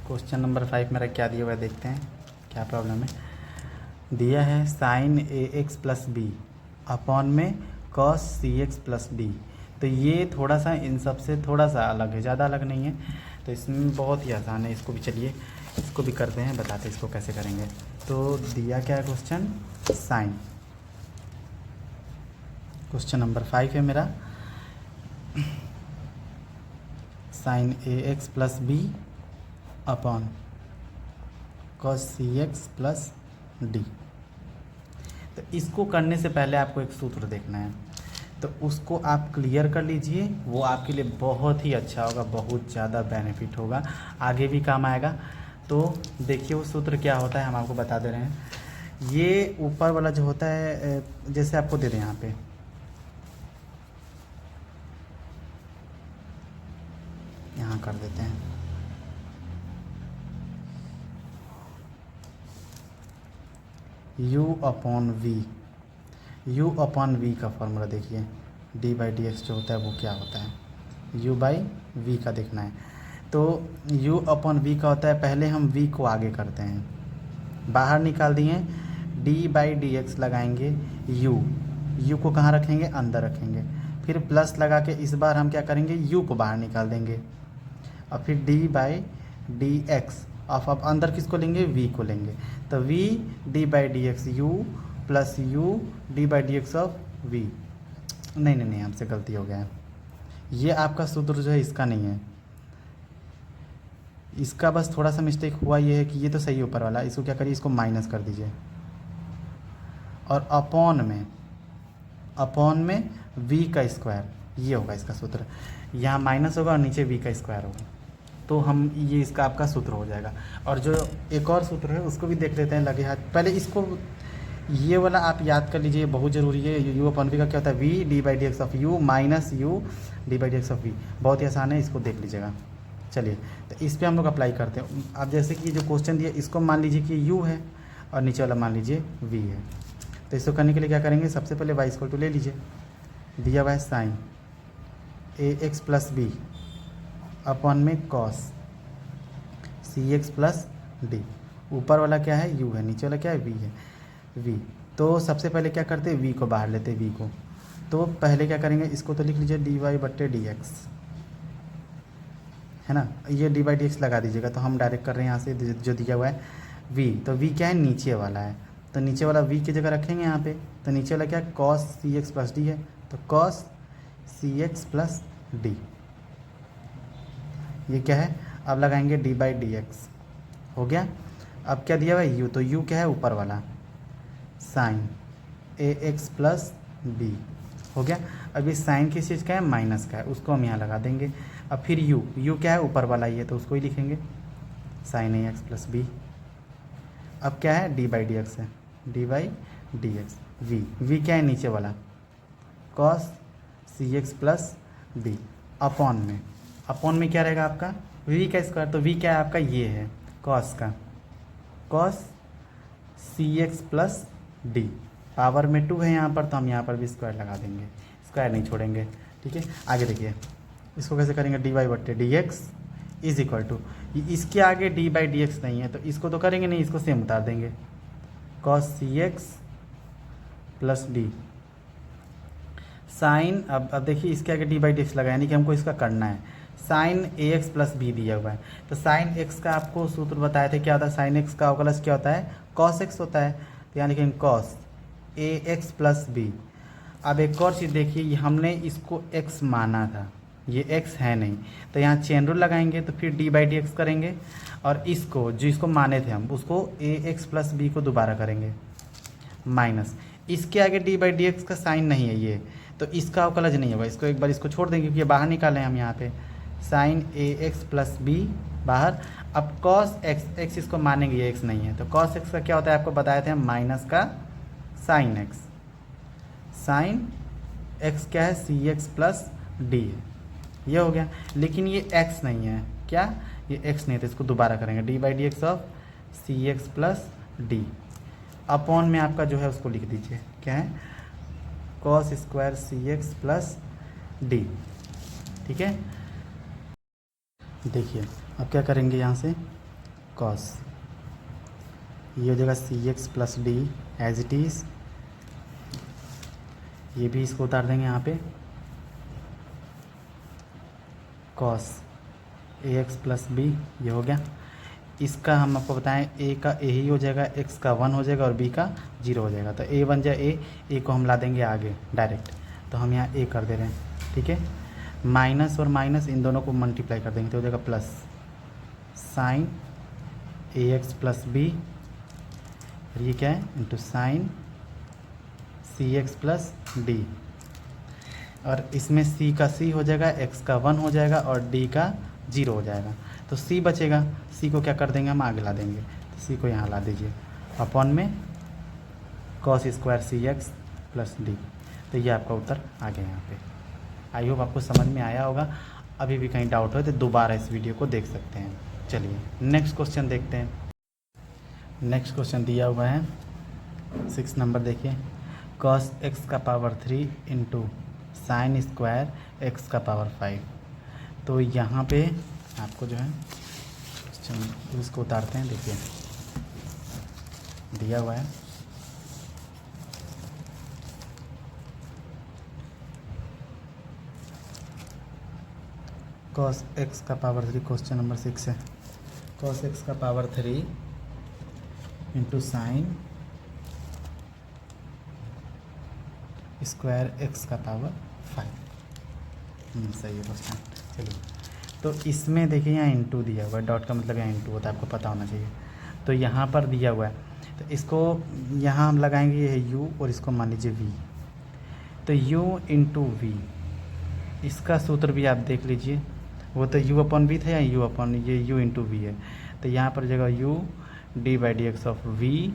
क्वेश्चन नंबर 5 मेरा क्या दिया हुआ है, देखते हैं क्या प्रॉब्लम है। दिया है sine ax plus B upon में कॉस सी एक्स प्लस डी। तो ये थोड़ा सा इन सब से थोड़ा सा अलग है, ज़्यादा अलग नहीं है। तो इसमें बहुत ही आसान है, इसको भी चलिए इसको भी करते हैं, बताते हैं इसको कैसे करेंगे। तो दिया क्या है क्वेश्चन साइन, क्वेश्चन नंबर 5 है मेरा, sine ax plus B upon cos सी एक्स प्लस डी। तो इसको करने से पहले आपको एक सूत्र देखना है, तो उसको आप क्लियर कर लीजिए, वो आपके लिए बहुत ही अच्छा होगा, बहुत ज़्यादा बेनिफिट होगा, आगे भी काम आएगा। तो देखिए वो सूत्र क्या होता है हम आपको बता दे रहे हैं। ये ऊपर वाला जो होता है, जैसे आपको दे दें यहाँ पे, यहाँ कर देते हैं u अपॉन v का फॉर्मूला देखिए, d बाई डी एक्स जो होता है वो क्या होता है u बाई वी का देखना है। तो u अपॉन v का होता है, पहले हम v को आगे करते हैं, बाहर निकाल दिए, d बाई डी एक्स लगाएंगे, u को कहाँ रखेंगे अंदर रखेंगे, फिर प्लस लगा के इस बार हम क्या करेंगे u को बाहर निकाल देंगे, और फिर d by d x of अब अंदर किसको लेंगे v को लेंगे। तो v d by d x u plus u d by d x of v। नहीं हमसे गलती हो गया है, ये आपका सूत्र जो है इसका नहीं है, इसका बस थोड़ा सा मिस्टेक हुआ ये है कि ये तो सही है ऊपर वाला, इसको क्या करिए इसको माइनस कर दीजिए, और अपॉन में v का स्क्वायर, ये होगा इसका सूत्र। यहाँ माइनस होगा और नीचे v का स्क्वायर होगा, तो हम ये इसका आपका सूत्र हो जाएगा। और जो एक और सूत्र है उसको भी देख लेते हैं लगे हाथ। पहले इसको ये वाला आप याद कर लीजिए, बहुत ज़रूरी है। u अपॉन v का क्या होता है v d by d x of u minus u d by d x of v, बहुत ही आसान है, इसको देख लीजिएगा। चलिए तो इस पर हम लोग अप्लाई करते हैं। अब जैसे कि जो क्वेश्चन दिया इसको मान लीजिए कि u है और नीचे वाला मान लीजिए v है। तो इसको करने के लिए क्या करेंगे, सबसे पहले y इक्वल टू ले लीजिए, दिया हुआ है sine ax plus B upon में कॉस सी एक्स प्लस डी। ऊपर वाला क्या है u है, नीचे वाला क्या है v है, v। तो सबसे पहले क्या करते हैं v को बाहर लेते हैं, v को। तो पहले क्या करेंगे, इसको तो लिख लीजिए dy बट्टे डी एक्स, है ना, ये डी बाई डी एक्स लगा दीजिएगा। तो हम डायरेक्ट कर रहे हैं यहाँ से जो दिया हुआ है v, तो v क्या है नीचे वाला है, तो नीचे वाला v की जगह रखेंगे यहाँ पे। तो नीचे वाला क्या है कॉस सी एक्स प्लस डी है, तो कॉस सी एक्स प्लस डी, ये क्या है, अब लगाएंगे d बाई डी एक्स, हो गया। अब क्या दिया हुआ है u, तो u क्या है ऊपर वाला साइन ax प्लस बी, हो गया। अब इस साइन किस चीज़ का है माइनस का है, उसको हम यहाँ लगा देंगे। अब फिर u क्या है ऊपर वाला ही है, तो उसको ही लिखेंगे साइन ax प्लस बी। अब क्या है d बाई डी एक्स है, d by d x, v क्या है नीचे वाला कॉस सी एक्स प्लस बी, अपॉन में क्या रहेगा आपका वी का स्क्वायर, तो वी क्या है आपका, ये है कॉस का, कॉस सी एक्स प्लस डी, पावर में 2 है यहाँ पर, तो हम यहाँ पर भी स्क्वायर लगा देंगे, स्क्वायर नहीं छोड़ेंगे। ठीक है, आगे देखिए इसको कैसे करेंगे, डी वाई बट्टे d x is equal to, इसके आगे डी बाई डी एक्स नहीं है तो इसको तो करेंगे नहीं, इसको सेम उतार देंगे, कॉस सी एक्स प्लस डी साइन, अब देखिए इसके आगे डी बाई डी एक्स लगा, यानी कि हमको इसका करना है, साइन ए एक्स प्लस बी दिया हुआ है, तो साइन एक्स का आपको सूत्र बताए थे क्या होता है, साइन एक्स का अवकलज क्या होता है, कॉस एक्स होता है, तो यानी कि cos A X plus b. अब एक और चीज़ देखिए, ये हमने इसको x माना था, ये x है नहीं, तो यहाँ चेन रूल लगाएंगे, तो फिर डी बाई डी एक्स करेंगे, और इसको जो इसको माने थे हम उसको ए एक्स प्लस बी को दोबारा करेंगे माइनस, इसके आगे डी बाई डी एक्स का साइन नहीं है ये, तो इसका अवकलज नहीं होगा, इसको एक बार इसको छोड़ देंगे क्योंकि ये बाहर निकाले हम यहाँ पे, साइन ए एक्स प्लस बी बाहर। अब कॉस एक्स, एक्स इसको मानेंगे, ये एक्स नहीं है, तो कॉस एक्स का क्या होता है आपको बताए थे हम, माइनस का साइन एक्स, साइन एक्स क्या है, सी एक्स प्लस डी है, ये हो गया। लेकिन ये एक्स नहीं है, क्या ये एक्स नहीं है, तो इसको दोबारा करेंगे, d by d x of c x plus d, upon में आपका जो है उसको लिख दीजिए, क्या है, cos square c x plus d. ठीक है, देखिए अब क्या करेंगे, यहाँ से कॉस, ये हो जाएगा C x plus D as it is, ये भी इसको उतार देंगे यहाँ पे, cos A X plus B, ये हो गया। इसका हम आपको बताएं, ए का ए ही हो जाएगा, एक्स का 1 हो जाएगा और बी का 0 हो जाएगा, तो ए बन जाए ए को हम ला देंगे आगे डायरेक्ट, तो हम यहाँ ए कर दे रहे हैं। ठीक है, माइनस और माइनस इन दोनों को मल्टीप्लाई कर देंगे तो हो जाएगा प्लस, साइन ए एक्स प्लस बी, ये क्या है, इंटू साइन सी एक्स प्लस डी, और इसमें c का c हो जाएगा, x का 1 हो जाएगा और d का 0 हो जाएगा, तो c बचेगा, c को क्या कर देंगे हम आगे ला देंगे, तो c को यहाँ ला दीजिए, अपॉन में cos square c x plus D, तो ये आपका उत्तर आ गया यहाँ पे। आई होप आपको समझ में आया होगा, अभी भी कहीं डाउट हो तो दोबारा इस वीडियो को देख सकते हैं। चलिए नेक्स्ट क्वेश्चन देखते हैं। नेक्स्ट क्वेश्चन दिया हुआ है 6 नंबर, देखिए, कॉस एक्स का power 3 into sine square x का पावर 5, तो यहाँ पे आपको जो है इसको उतारते हैं, देखिए दिया हुआ है, कॉस एक्स का पावर 3, क्वेश्चन नंबर 6 है, कॉस एक्स का power 3 into sine square x का पावर 5, सही है क्वेश्चन। चलिए, तो इसमें देखिए यहाँ इंटू दिया हुआ है, डॉट का मतलब यहाँ इंटू होता है, आपको पता होना चाहिए, तो यहाँ पर दिया हुआ है, तो इसको यहाँ हम लगाएंगे, ये है u और इसको मान लीजिए v, तो u इंटू वी, इसका सूत्र भी आप देख लीजिए, वो तो u अपॉन वी था, या u अपॉन ये u इंटू वी है, तो यहाँ पर जगह u D by d x of v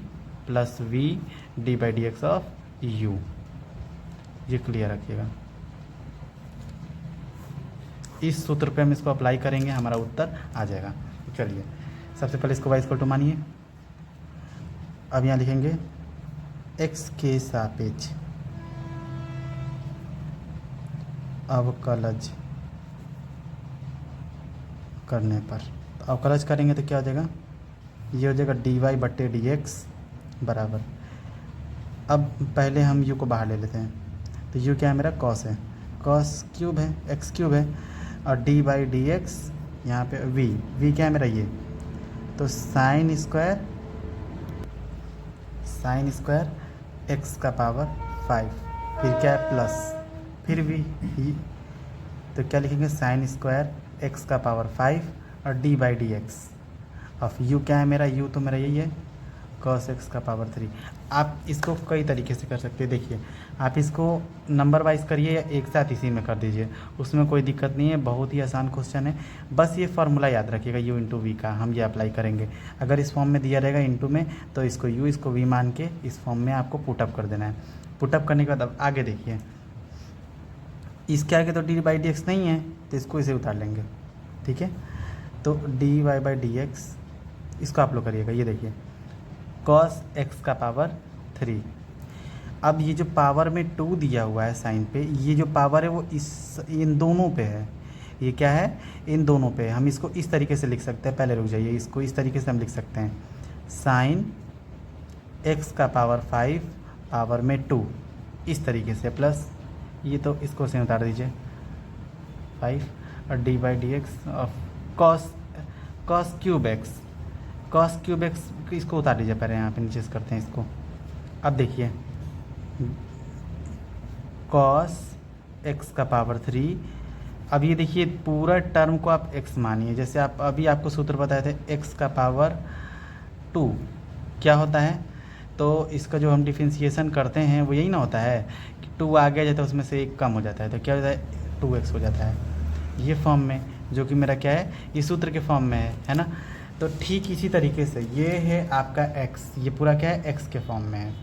plus v D by d x of u, ये क्लियर रखिएगा। इस सूत्र पे हम इसको अप्लाई करेंगे, हमारा उत्तर आ जाएगा। चलिए सबसे पहले इसको y इक्वल टू मानिए, अब यहाँ लिखेंगे x के सापेक्ष अवकलज करने पर, तो अवकलज करेंगे तो क्या हो जाएगा, ये हो जाएगा डी वाई बट्टे डी एक्स बराबर, अब पहले हम u को बाहर ले लेते हैं, तो u क्या है मेरा, कॉस है, कॉस क्यूब है, एक्स क्यूब है, और डी बाई डी एक्स यहाँ पे v क्या है मेरा ये, तो साइन स्क्वायर एक्स का पावर 5, फिर क्या है प्लस, फिर v, तो क्या लिखेंगे, साइन स्क्वायर एक्स का पावर 5 और D by d x of u क्या है मेरा, u तो मेरा यही है, कॉस एक्स का पावर 3। आप इसको कई तरीके से कर सकते हैं, देखिए आप इसको नंबर वाइज करिए या एक साथ इसी में कर दीजिए, उसमें कोई दिक्कत नहीं है, बहुत ही आसान क्वेश्चन है। बस ये फार्मूला याद रखिएगा, u इंटू वी का हम ये अप्लाई करेंगे, अगर इस फॉर्म में दिया रहेगा इंटू में, तो इसको u इसको v मान के इस फॉर्म में आपको पुटअप कर देना है। पुटअप करने के बाद अब आगे देखिए, इसके आगे तो डी बाई डी एक्स नहीं है, तो इसको इसे उतार लेंगे। ठीक है, तो d y by d x, इसको आप लोग करिएगा। ये देखिए कॉस एक्स का पावर 3। अब ये जो पावर में 2 दिया हुआ है साइन पे, ये जो पावर है वो इन दोनों पे है। ये क्या है, इन दोनों पे। हम इसको इस तरीके से लिख सकते हैं, पहले रुक जाइए, इसको इस तरीके से हम लिख सकते हैं, साइन एक्स का पावर 5 पावर में 2, इस तरीके से, प्लस ये तो इसको से उतार दीजिए 5 और D by d x of cos cube x, cos cube x इसको उतार दीजिए, पहले यहाँ पे नीचे से करते हैं इसको। अब देखिए कॉस एक्स का पावर 3। अब ये देखिए पूरा टर्म को आप एक्स मानिए, जैसे आप अभी आपको सूत्र बताए थे एक्स का पावर 2 क्या होता है, तो इसका जो हम डिफ्रेंशिएशन करते हैं वो यही ना होता है कि 2 आ गया जाता है उसमें से 1 कम हो जाता है, तो क्या होता है 2x हो जाता है ये फॉर्म में, जो कि मेरा क्या है, ये सूत्र के फॉर्म में है ना। तो ठीक इसी तरीके से ये है आपका x, ये पूरा क्या है x के फॉर्म में है।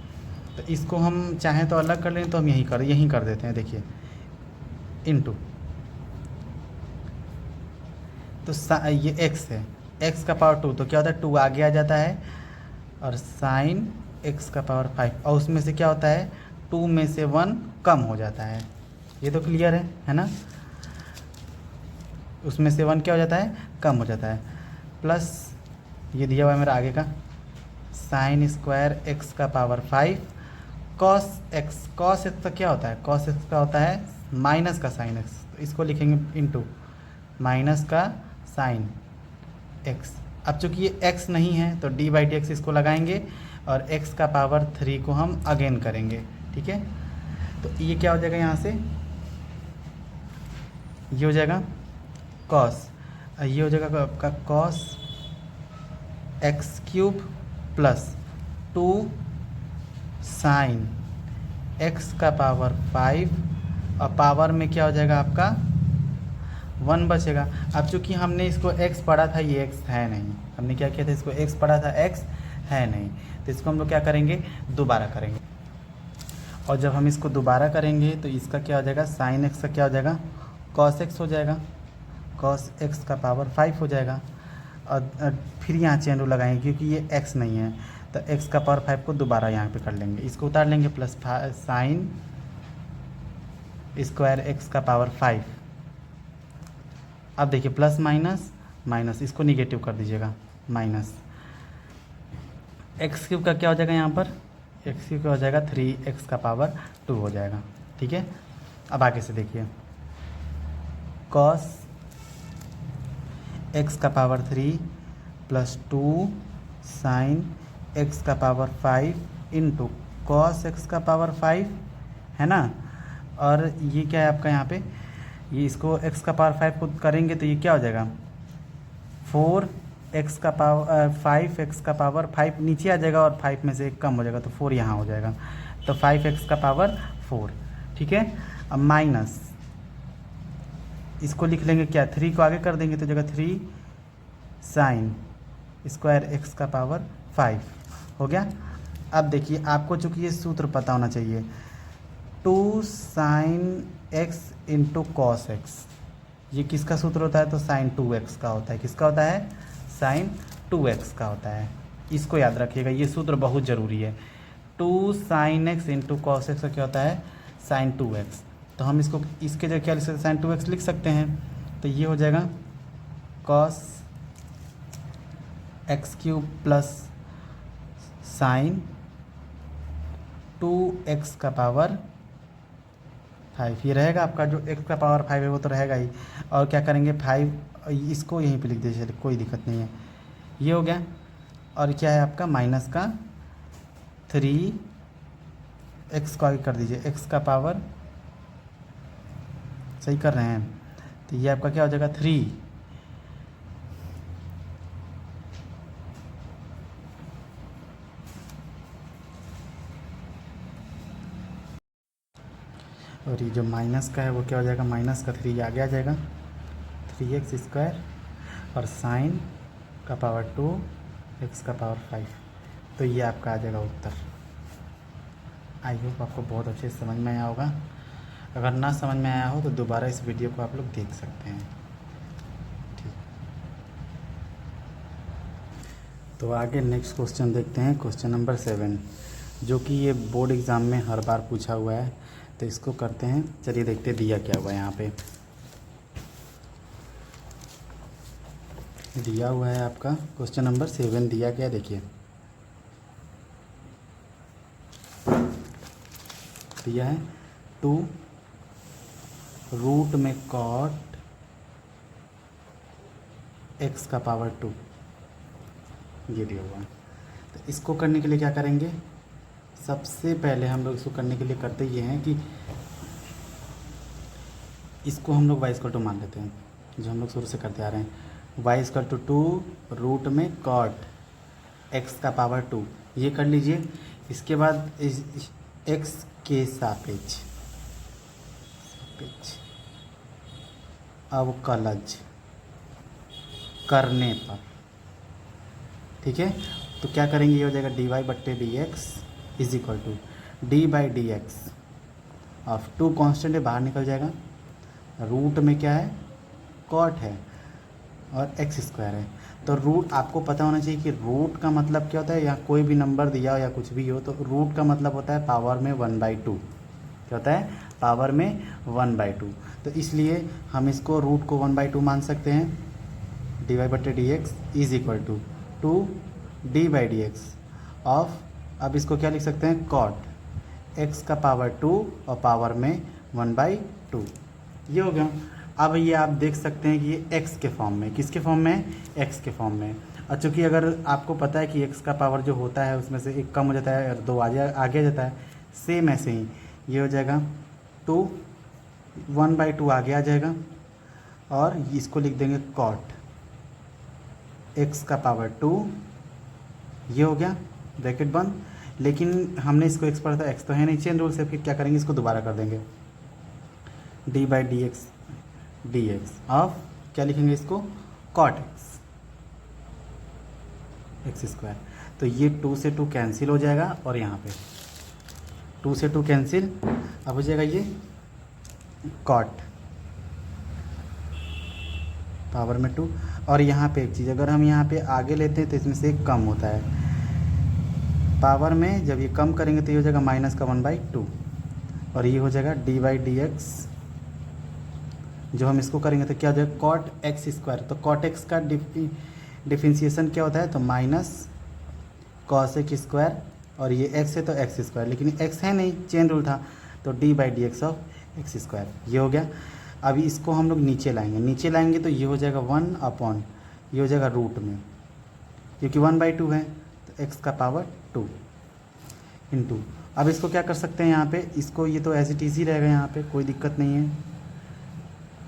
तो इसको हम चाहें तो अलग कर लें, तो हम यहीं कर देते हैं, देखिए इनटू, तो ये x है, x का पावर 2, तो क्या होता है 2 आगे आ जाता है, और साइन x का पावर 5, और उसमें से क्या होता है 2 में से 1 कम हो जाता है। ये तो क्लियर है ना, उसमें से 1 क्या हो जाता है, कम हो जाता है। प्लस ये दिया हुआ है मेरा आगे का, साइन स्क्वायर एक्स का पावर 5 कॉस एक्स का क्या होता है, कॉस एक्स का होता है माइनस का साइन एक्स, तो इसको लिखेंगे इनटू माइनस का साइन एक्स। अब चूंकि ये x नहीं है तो डी बाई डी एक्स इसको लगाएंगे, और x का पावर 3 को हम अगेन करेंगे, ठीक है। तो ये क्या हो जाएगा, यहाँ से ये हो जाएगा कॉस, ये हो जाएगा आपका cos x cube plus 2 sine x का पावर 5, और पावर में क्या हो जाएगा आपका 1 बचेगा। अब चूंकि हमने इसको x पढ़ा था, ये x है नहीं, हमने क्या किया था, इसको x पढ़ा था, x है नहीं, तो इसको हम लोग क्या करेंगे, दोबारा करेंगे। और जब हम इसको दोबारा करेंगे तो इसका क्या हो जाएगा, साइन एक्स का क्या हो जाएगा, कॉस एक्स हो जाएगा, कॉस एक्स का पावर 5 हो जाएगा, और फिर यहाँ चेन रूल लगाएंगे क्योंकि ये x नहीं है, तो x का पावर 5 को दोबारा यहाँ पे कर लेंगे, इसको उतार लेंगे, प्लस साइन स्क्वायर एक्स का पावर 5। अब देखिए प्लस माइनस माइनस, इसको निगेटिव कर दीजिएगा, माइनस एक्स क्यूब का क्या हो जाएगा, यहाँ पर एक्स क्यूब का हो जाएगा 3x का पावर 2 हो जाएगा, ठीक है। अब आगे से देखिए कॉस एक्स का पावर 3 प्लस 2 साइन एक्स का पावर 5 इंटू कॉस एक्स का पावर 5 है ना। और ये क्या है आपका यहाँ पे, ये इसको x का पावर 5 को करेंगे तो ये क्या हो जाएगा 4x का पावर 5x का पावर 5 नीचे आ जाएगा, और 5 में से 1 कम हो जाएगा, तो 4 यहाँ हो जाएगा, तो 5x का पावर 4, ठीक है। अब माइनस इसको लिख लेंगे क्या, 3 को आगे कर देंगे तो जगह 3 साइन स्क्वायर एक्स का पावर 5 हो गया। अब देखिए आपको चूँकि ये सूत्र पता होना चाहिए, 2 sine x into cos x, ये किसका सूत्र होता है, तो साइन 2x का होता है, किसका होता है, साइन 2x का होता है, इसको याद रखिएगा, ये सूत्र बहुत ज़रूरी है। 2 sine x into cos x का क्या होता है, साइन 2x, तो हम इसको इसके जगह क्या लिख सकते हैं, साइन 2x लिख सकते हैं, तो ये हो जाएगा cos x cube plus sign 2x का पावर 5, ये रहेगा आपका, जो x का पावर 5 है वो तो रहेगा ही, और क्या करेंगे 5 इसको यहीं पे लिख दीजिए, कोई दिक्कत नहीं है, ये हो गया। और क्या है आपका माइनस का 3x को आगे कर दीजिए, x का पावर, सही कर रहे हैं, तो ये आपका क्या हो जाएगा 3, और ये जो माइनस का है वो क्या हो जाएगा, माइनस का 3 आगे आ जाएगा, 3x स्क्वायर और साइन का पावर 2 x का पावर 5, तो ये आपका आ जाएगा उत्तर। आई होप आपको बहुत अच्छे से समझ में आया होगा। अगर ना समझ में आया हो तो दोबारा इस वीडियो को आप लोग देख सकते हैं। ठीक। तो आगे नेक्स्ट क्वेश्चन देखते हैं, क्वेश्चन नंबर 7, जो कि ये बोर्ड एग्ज़ाम में हर बार पूछा हुआ है। तो इसको करते हैं, चलिए देखते हैं दिया क्या हुआ है। यहाँ पे दिया हुआ है आपका क्वेश्चन नंबर 7 दिया क्या, देखिए दिया है 2 रूट में कॉट x का पावर 2, ये दिया हुआ है। तो इसको करने के लिए क्या करेंगे, सबसे पहले हम लोग इसको करने के लिए करते ये हैं कि इसको हम लोग y = मान लेते हैं, जो हम लोग शुरू से करते आ रहे हैं। y = 2 रूट में कॉट x का पावर 2, ये कर लीजिए। इसके बाद x के सापेक्ष अवकलज करने पर, ठीक है। तो क्या करेंगे, ये हो जाएगा dy/dx = d/dx ऑफ 2 कांस्टेंट है, बाहर निकल जाएगा। रूट में क्या है, कॉट है और x² है। तो रूट आपको पता होना चाहिए कि रूट का मतलब क्या होता है, या कोई भी नंबर दिया हो या कुछ भी हो, तो रूट का मतलब होता है पावर में 1/2। क्या होता है, पावर में 1/2। तो इसलिए हम इसको रूट को 1/2 मान सकते हैं। dy/dx = 2 d/dx ऑफ, अब इसको क्या लिख सकते हैं, कॉट x का पावर 2 और पावर में 1/2, ये हो गया। अब ये आप देख सकते हैं कि ये x के फॉर्म में, किसके फॉर्म में है, x के फॉर्म में। और चूँकि अगर आपको पता है कि x का पावर जो होता है उसमें से एक कम हो जाता है और 2 आगे आ जाता है, सेम ऐसे ही ये हो जाएगा 2 1/2 आगे आ जाएगा, और इसको लिख देंगे कॉट x का पावर 2, ये हो गया, ब्रैकेट बंद। लेकिन हमने इसको x पढ़ा था, x तो है नहीं, चेन रूल से फिर क्या करेंगे, इसको दोबारा कर देंगे d/dx ऑफ, क्या लिखेंगे इसको, कॉट x²। तो ये 2 से 2 कैंसिल हो जाएगा, और यहाँ पे 2 से 2 कैंसिल, अब हो जाएगा ये कॉट पावर में 2। और यहाँ पे एक चीज़, अगर हम यहाँ पे आगे लेते हैं तो इसमें से एक कम होता है पावर में, जब ये कम करेंगे तो ये हो जाएगा -1/2, और ये हो जाएगा d/dx। जो हम इसको करेंगे तो क्या हो जाएगा, कॉट x²। तो कॉट x का डिफरेंशिएशन क्या होता है, तो माइनस कॉस x², और ये x है तो x², लेकिन x है नहीं, चेन रूल था, तो d/dx ऑफ x², ये हो गया। अभी इसको हम लोग नीचे लाएंगे तो ये हो जाएगा 1/, ये हो जाएगा रूट में, क्योंकि 1/2 है तो x का पावर 2 इंटू। अब इसको क्या कर सकते हैं, यहाँ पे इसको, ये तो एज इट इज ही रहेगा, यहाँ पे कोई दिक्कत नहीं है,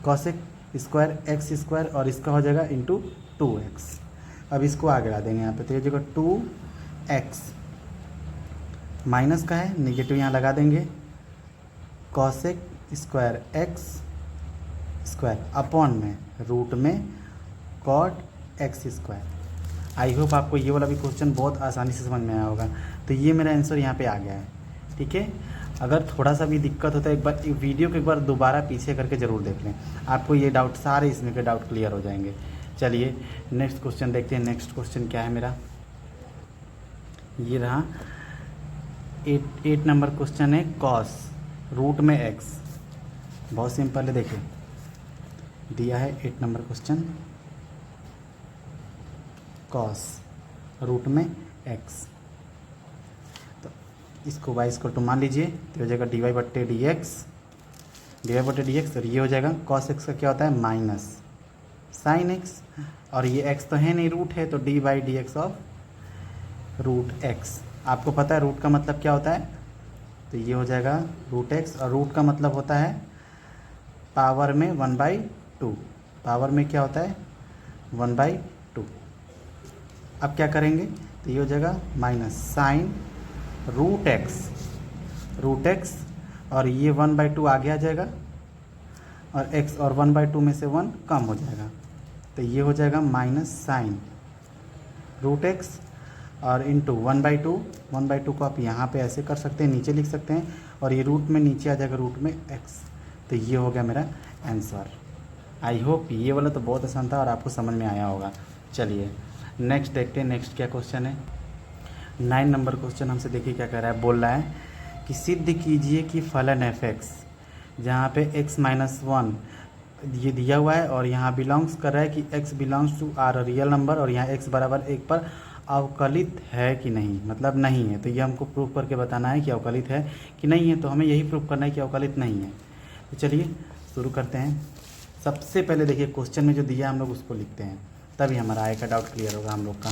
कॉसेक स्क्वायर x², और इसका हो जाएगा इंटू 2x। अब इसको आगे ला देंगे यहाँ पे, तो ये जगह 2x माइनस का है, नेगेटिव यहाँ लगा देंगे, कॉसेक स्क्वायर x² अपॉन में रूट में कॉट x²। आई होप आपको ये वाला भी क्वेश्चन बहुत आसानी से समझ में आया होगा। तो ये मेरा आंसर यहाँ पे आ गया है, ठीक है। अगर थोड़ा सा भी दिक्कत होता है, एक बार वीडियो को एक बार दोबारा पीछे करके ज़रूर देख लें, आपको ये डाउट, सारे इसमें के डाउट क्लियर हो जाएंगे। चलिए नेक्स्ट क्वेश्चन देखते हैं। नेक्स्ट क्वेश्चन क्या है मेरा, ये रहा 8 नंबर क्वेश्चन है, कॉस रूट में x। बहुत सिंपल है, देखिए दिया है 8 नंबर क्वेश्चन, कॉस रूट में x। तो इसको y मान लीजिए, तो हो जाएगा dy/dx, और ये हो जाएगा cos x का क्या होता है, माइनस साइन x, और ये x तो है नहीं, रूट है, तो d/dx ऑफ रूट x। आपको पता है रूट का मतलब क्या होता है, तो ये हो जाएगा रूट x, और रूट का मतलब होता है पावर में 1/2, पावर में क्या होता है 1/2। अब क्या करेंगे, तो ये हो जाएगा माइनस साइन रूट x, और ये 1/2 आगे आ जाएगा, और x और 1/2 में से 1 कम हो जाएगा, तो ये हो जाएगा माइनस साइन रूट x, और इंटू 1/2 को आप यहाँ पे ऐसे कर सकते हैं, नीचे लिख सकते हैं, और ये रूट में नीचे आ जाएगा रूट में x। तो ये हो गया मेरा आंसर। आई होप ये वाला तो बहुत आसान था और आपको समझ में आया होगा। चलिए नेक्स्ट देखते हैं नेक्स्ट क्या क्वेश्चन है। 9 नंबर क्वेश्चन हमसे देखिए क्या कह रहा है। बोल रहा है कि सिद्ध कीजिए कि फलन एफ एक्स जहाँ पे x माइनस वन ये दिया हुआ है और यहाँ बिलोंग्स कर रहा है कि x belongs to R real number और यहाँ x बराबर 1 पर अवकलित है कि नहीं, मतलब नहीं है। तो ये हमको प्रूफ करके बताना है कि अवकलित है कि नहीं है। तो हमें यही प्रूफ करना है कि अवकलित नहीं है। तो चलिए शुरू करते हैं। सबसे पहले देखिए क्वेश्चन में जो दिया हम लोग उसको लिखते हैं, तभी हमारा आगे का डाउट क्लियर होगा हम लोग का।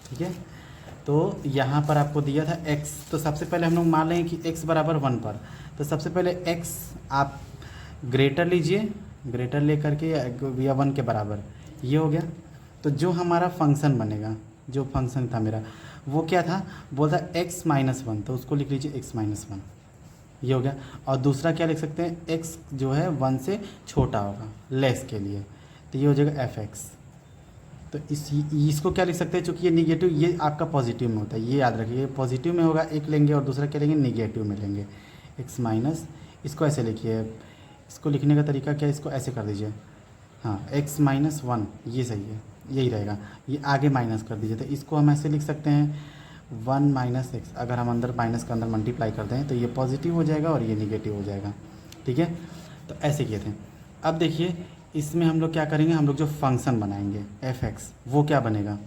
ठीक है, तो यहाँ पर आपको दिया था x, तो सबसे पहले हम लोग मान लें कि x बराबर 1 पर। तो सबसे पहले x आप ग्रेटर लीजिए, ग्रेटर ले करके या 1 के बराबर, ये हो गया। तो जो हमारा फंक्शन बनेगा, जो फंक्शन था मेरा वो क्या था, बोलता x माइनस वन, तो उसको लिख लीजिए x माइनस वन, ये हो गया। और दूसरा क्या लिख सकते हैं, x जो है 1 से छोटा होगा, लेस के लिए, तो ये हो जाएगा एफ एक्स। तो इसको क्या लिख सकते हैं, चूँकि ये निगेटिव, ये आपका पॉजिटिव में होता है, ये याद रखिए, पॉजिटिव में होगा एक लेंगे और दूसरा क्या लेंगे, निगेटिव में लेंगे, x माइनस। इसको ऐसे लिखिए, इसको लिखने का तरीका क्या है, इसको ऐसे कर दीजिए, हाँ x माइनस वन, ये सही है, यही रहेगा। ये आगे माइनस कर दीजिए, तो इसको हम ऐसे लिख सकते हैं 1 माइनस एक्स। अगर हम अंदर माइनस के अंदर मल्टीप्लाई करते हैं तो ये पॉजिटिव हो जाएगा और ये निगेटिव हो जाएगा। ठीक है, तो ऐसे किए थे। अब देखिए इसमें हम लोग क्या करेंगे, हम लोग जो फंक्शन बनाएंगे एफ एक्स, वो क्या बनेगा,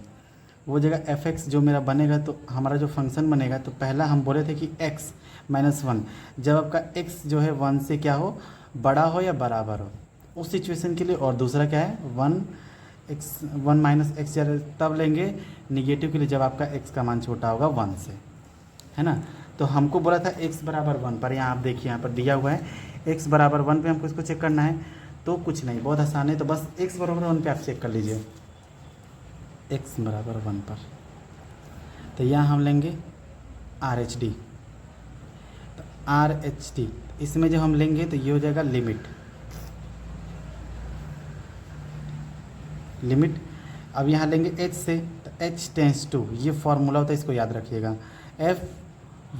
वो जगह एफ एक्स जो मेरा बनेगा, तो हमारा जो फंक्शन बनेगा, तो पहला हम बोले थे कि x माइनस वन, जब आपका x जो है 1 से क्या हो, बड़ा हो या बराबर हो, उस सिचुएशन के लिए। और दूसरा क्या है, 1 माइनस एक्स, तब लेंगे निगेटिव के लिए जब आपका x का मान छोटा होगा 1 से, है ना। तो हमको बोला था x बराबर 1 पर, यहाँ आप देखिए यहाँ पर दिया हुआ है x बराबर 1 पे हमको इसको चेक करना है। तो कुछ नहीं, बहुत आसान है, तो बस x बराबर 1 पे आप चेक कर लीजिए, x बराबर 1 पर। तो यहाँ हम लेंगे आर एच डी, तो आर एच डी इसमें जब हम लेंगे तो ये हो जाएगा लिमिट, लिमिट। अब यहाँ लेंगे h से, तो h टेंस टू, ये फॉर्मूला होता है, इसको याद रखिएगा, f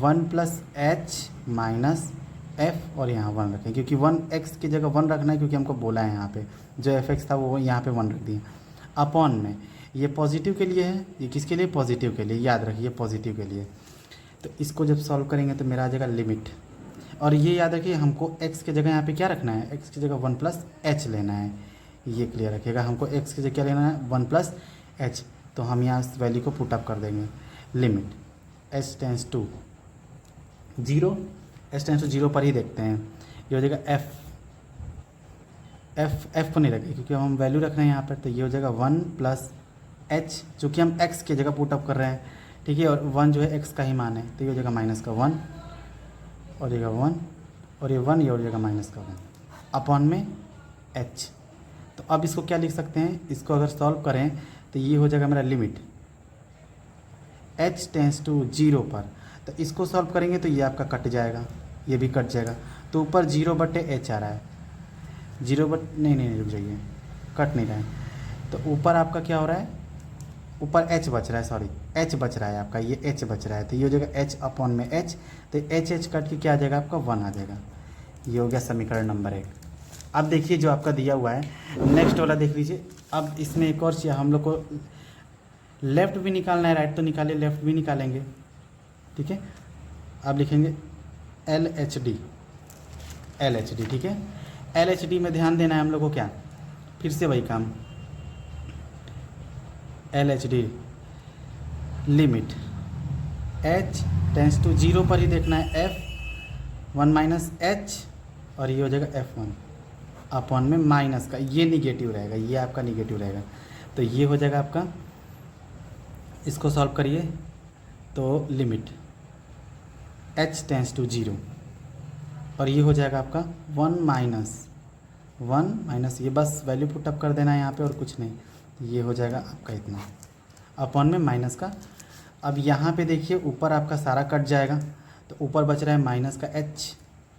1 plus H minus f, और यहाँ 1 रखें, क्योंकि 1x की जगह 1 रखना है, क्योंकि हमको बोला है यहाँ पे जो fx था वो यहाँ पे 1 रख दिए। अपॉन में ये पॉजिटिव के लिए है, ये किसके लिए, पॉजिटिव के लिए, याद रखिए पॉजिटिव के लिए। तो इसको जब सॉल्व करेंगे तो मेरा आ जाएगा लिमिट। और ये याद रखिए हमको x की जगह यहाँ पे क्या रखना है, x की जगह 1 प्लस एच लेना है, ये क्लियर रखिएगा। हमको x की जगह क्या लेना है, 1 प्लस एच। तो हम यहाँ इस वैल्यू को पुट अप कर देंगे, limit h tends to 0, h tends to 0 पर ही देखते हैं, ये हो जाएगा f को नहीं रखें क्योंकि हम वैल्यू रख रहे हैं यहाँ पर। तो ये हो जाएगा 1 प्लस एच, चूँकि हम x की जगह पुट अप कर रहे हैं, ठीक है, और 1 जो है x का ही मान है, तो ये हो जाएगा माइनस का 1, और ये 1, और ये 1, ये हो जाएगा माइनस का 1 अपॉन में h। तो अब इसको क्या लिख सकते हैं, इसको अगर सॉल्व करें तो ये हो जाएगा मेरा लिमिट h टेंस टू 0 पर। तो इसको सॉल्व करेंगे तो ये आपका कट जाएगा, ये भी कट जाएगा, तो ऊपर 0/h आ रहा है, 0 बट नहीं रुक जाइए, कट नहीं रहा है, तो ऊपर आपका क्या हो रहा है, ऊपर h बच रहा है, सॉरी h बच रहा है आपका, ये h बच रहा है, तो ये हो जाएगा h अपॉन में h, तो h कट के क्या आ जाएगा आपका 1 आ जाएगा। ये हो गया समीकरण नंबर 1। अब देखिए जो आपका दिया हुआ है नेक्स्ट वाला देख लीजिए। अब इसमें एक और चीज़ हम लोग को लेफ़्ट भी निकालना है, राइट तो निकालिए, लेफ़्ट भी निकालेंगे, ठीक है। अब लिखेंगे एल एच डी, ठीक है। एल एच डी में ध्यान देना है हम लोग को, क्या फिर से वही काम, L H D limit h tends to 0 पर ही देखना है, f 1 माइनस एच, और ये हो जाएगा f1 अपॉन में माइनस का, ये निगेटिव रहेगा, ये आपका निगेटिव रहेगा, तो ये हो जाएगा आपका, इसको सॉल्व करिए तो लिमिट h टेंस टू 0, और ये हो जाएगा आपका 1 माइनस ये बस वैल्यू पुट अप कर देना है यहाँ पे और कुछ नहीं, ये हो जाएगा आपका इतना अपॉन में माइनस का। अब यहाँ पे देखिए ऊपर आपका सारा कट जाएगा, तो ऊपर बच रहा है माइनस का h,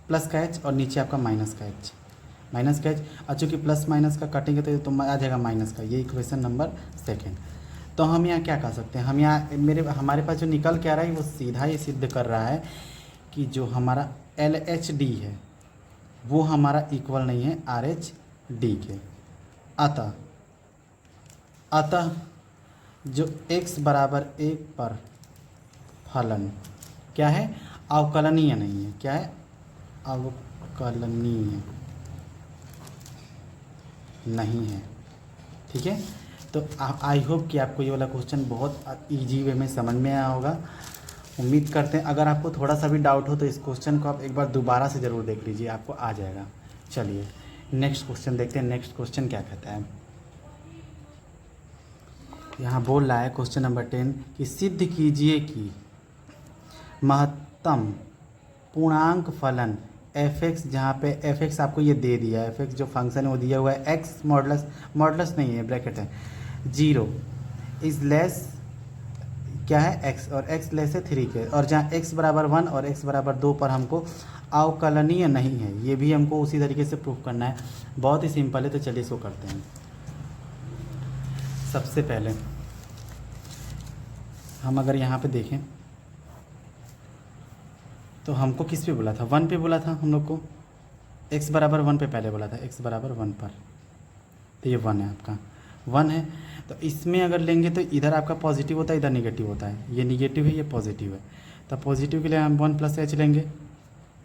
प्लस का h, और नीचे आपका माइनस का h, और चूँकि प्लस माइनस का कटेंगे तो आ जाएगा माइनस का। ये इक्वेशन नंबर 2। तो हम यहाँ क्या कर सकते हैं, हम यहाँ हमारे पास जो निकल के आ रहा है वो सीधा ही सिद्ध कर रहा है कि जो हमारा एल एच डी है वो हमारा इक्वल नहीं है आर एच डी के। अतः जो x बराबर 1 पर फलन क्या है, अवकलनीय नहीं है। क्या है, अवकलनीय नहीं है। ठीक है, तो आई होप कि आपको ये वाला क्वेश्चन बहुत इजी वे में समझ में आया होगा। उम्मीद करते हैं अगर आपको थोड़ा सा भी डाउट हो तो इस क्वेश्चन को आप एक बार दोबारा से ज़रूर देख लीजिए, आपको आ जाएगा। चलिए नेक्स्ट क्वेश्चन देखते हैं। नेक्स्ट क्वेश्चन क्या कहता है, यहाँ बोल रहा है क्वेश्चन नंबर 10 कि सिद्ध कीजिए कि महत्तम पूर्णांक फलन f(x), जहाँ पे f(x) आपको ये दे दिया है, f(x) जो फंक्शन है वो दिया हुआ है, x मॉडुलस नहीं है, ब्रैकेट है, 0 इज़ लेस क्या है x, और x लेस है 3 के, और जहाँ x बराबर 1 और x बराबर 2 पर हमको अवकलनीय नहीं है। ये भी हमको उसी तरीके से प्रूफ करना है, बहुत ही सिंपल है। तो चलिए इसको करते हैं। सबसे पहले हम अगर यहाँ पे देखें तो हमको किस पे बोला था, 1 पे बोला था हम लोग को, x बराबर 1 पे पहले बोला था, x बराबर 1 पर, तो ये 1 है, आपका 1 है। तो इसमें अगर लेंगे तो इधर आपका पॉजिटिव होता है, इधर निगेटिव होता है, ये निगेटिव है, ये पॉजिटिव है। तो पॉजिटिव के लिए हम 1 + h लेंगे,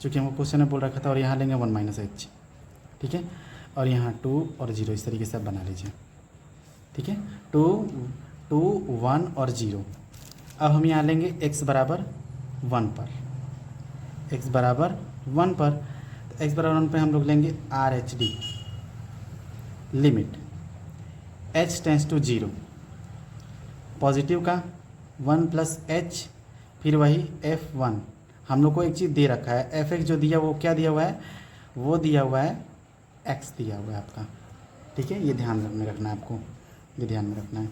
जो कि हमको क्वेश्चन में बोल रखा था, और यहाँ लेंगे 1 - h। ठीक है, और यहाँ 2 और 0 इस तरीके से आप बना लीजिए। ठीक है, 2 1 और 0। अब हम यहाँ लेंगे x बराबर 1 पर, x बराबर 1 पर, तो x बराबर 1 पे हम लोग लेंगे RHD, limit h tends to 0, positive का 1 + h, फिर वही f1। हम लोग को एक चीज़ दे रखा है, f(x) जो दिया वो क्या दिया हुआ है, वो दिया हुआ है x दिया हुआ है आपका। ठीक है, ये ध्यान में रखना है आपको, ये ध्यान में रखना है।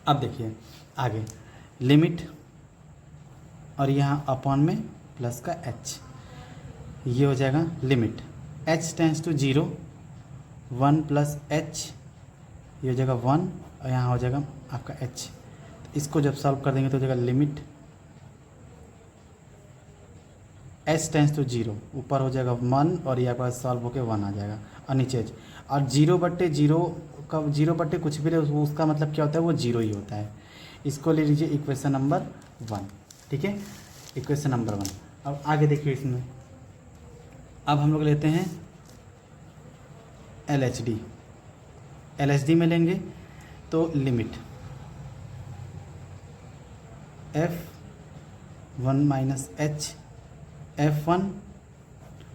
अब देखिए आगे, लिमिट और यहाँ अपॉन में प्लस का h, ये हो जाएगा limit h tends to 0, 1 + h, ये हो जाएगा 1, और यहाँ हो जाएगा आपका h। तो इसको जब सॉल्व कर देंगे तो हो जाएगा लिमिट h टेंस टू 0, ऊपर हो जाएगा 1, और ये आपका सॉल्व होकर 1 आ जाएगा, और नीचे h। और 0/0 का 0 कुछ भी रहे उसका मतलब क्या होता है, वो 0 ही होता है। इसको ले लीजिए इक्वेशन नंबर 1। ठीक है, इक्वेशन नंबर 1। अब आगे देखिए इसमें, अब हम लोग लेते हैं LHD। LHD में लेंगे तो लिमिट f1 - h f1,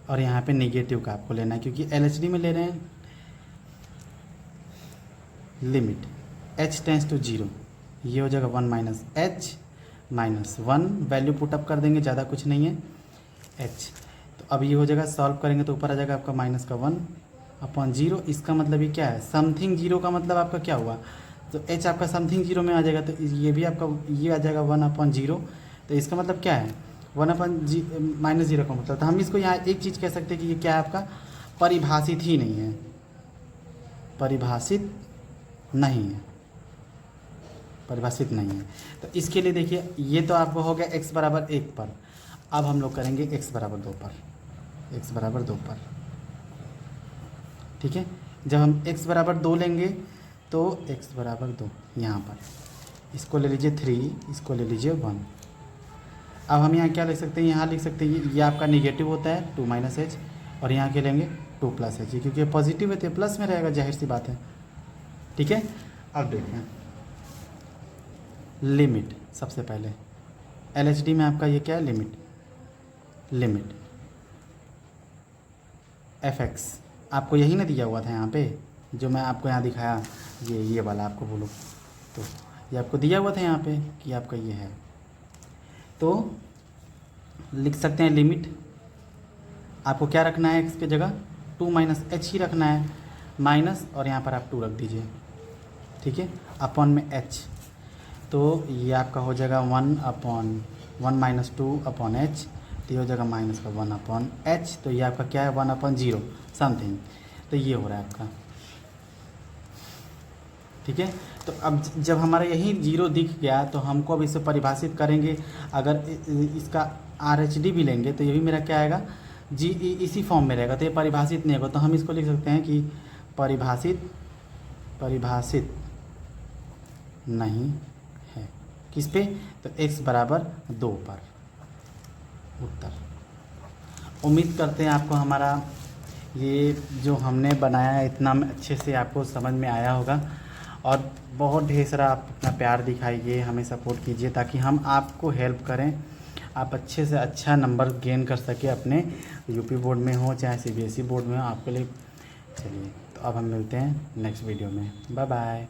और यहाँ पे नेगेटिव का आपको लेना है, क्योंकि LHD में ले रहे हैं। लिमिट h टेंस टू 0, ये हो जाएगा 1 - h -1, वैल्यू पुटअप कर देंगे, ज़्यादा कुछ नहीं है, h। तो अब ये हो जाएगा, सॉल्व करेंगे तो ऊपर आ जाएगा आपका -1/0। इसका मतलब ये क्या है, समथिंग 0 का मतलब आपका क्या हुआ, तो h आपका समथिंग 0 में आ जाएगा, तो ये भी आपका ये आ जाएगा 1/0। तो इसका मतलब क्या है, 1/-0 का मतलब, तो हम इसको यहाँ एक चीज़ कह सकते हैं कि ये क्या है आपका, परिभाषित ही नहीं है, परिभाषित नहीं है, परिभाषित नहीं है। तो इसके लिए देखिए, ये तो आपको हो गया x बराबर 1 पर। अब हम लोग करेंगे x बराबर 2 पर, x बराबर 2 पर। ठीक है, जब हम x बराबर 2 लेंगे तो x बराबर 2 यहाँ पर, इसको ले लीजिए 3, इसको ले लीजिए 1। अब हम यहाँ क्या लिख सकते हैं, यहाँ लिख सकते हैं ये आपका निगेटिव होता है 2 - h, और यहाँ के लेंगे 2 + h, क्योंकि पॉजिटिव है तो प्लस में रहेगा, जाहिर सी बात है। ठीक है, अब देखिए लिमिट, सबसे पहले LHD में आपका ये क्या है, लिमिट f(x) आपको यही ना दिया हुआ था यहाँ पे, जो मैं आपको यहाँ दिखाया, ये वाला आपको बोलो, तो ये आपको दिया हुआ था यहाँ पे कि आपका ये है। तो लिख सकते हैं लिमिट, आपको क्या रखना है, x की जगह 2 - h ही रखना है, माइनस, और यहाँ पर आप 2 रख दीजिए। ठीक है, अपॉन में h, तो ये आपका हो जाएगा 1/1 - 2/h, तो ये हो जाएगा -1/h। तो ये आपका क्या है, 1/0 समथिंग, तो ये हो रहा है आपका। ठीक है, तो अब जब हमारा यही 0 दिख गया तो हमको अब इसे परिभाषित करेंगे। अगर इसका RHD भी लेंगे तो ये भी मेरा क्या आएगा, जी इसी फॉर्म में रहेगा, तो ये परिभाषित नहीं होगा। तो हम इसको लिख सकते हैं कि परिभाषित नहीं है। किस पे? तो x बराबर 2 पर उत्तर। उम्मीद करते हैं आपको हमारा ये जो हमने बनाया है इतना अच्छे से आपको समझ में आया होगा, और बहुत ढेर सारा आप अपना प्यार दिखाइए, हमें सपोर्ट कीजिए ताकि हम आपको हेल्प करें, आप अच्छे से अच्छा नंबर गेन कर सके अपने यूपी बोर्ड में हो चाहे सीबीएसई बोर्ड में हो आपके लिए। चलिए, तो अब हम मिलते हैं नेक्स्ट वीडियो में। Bye bye.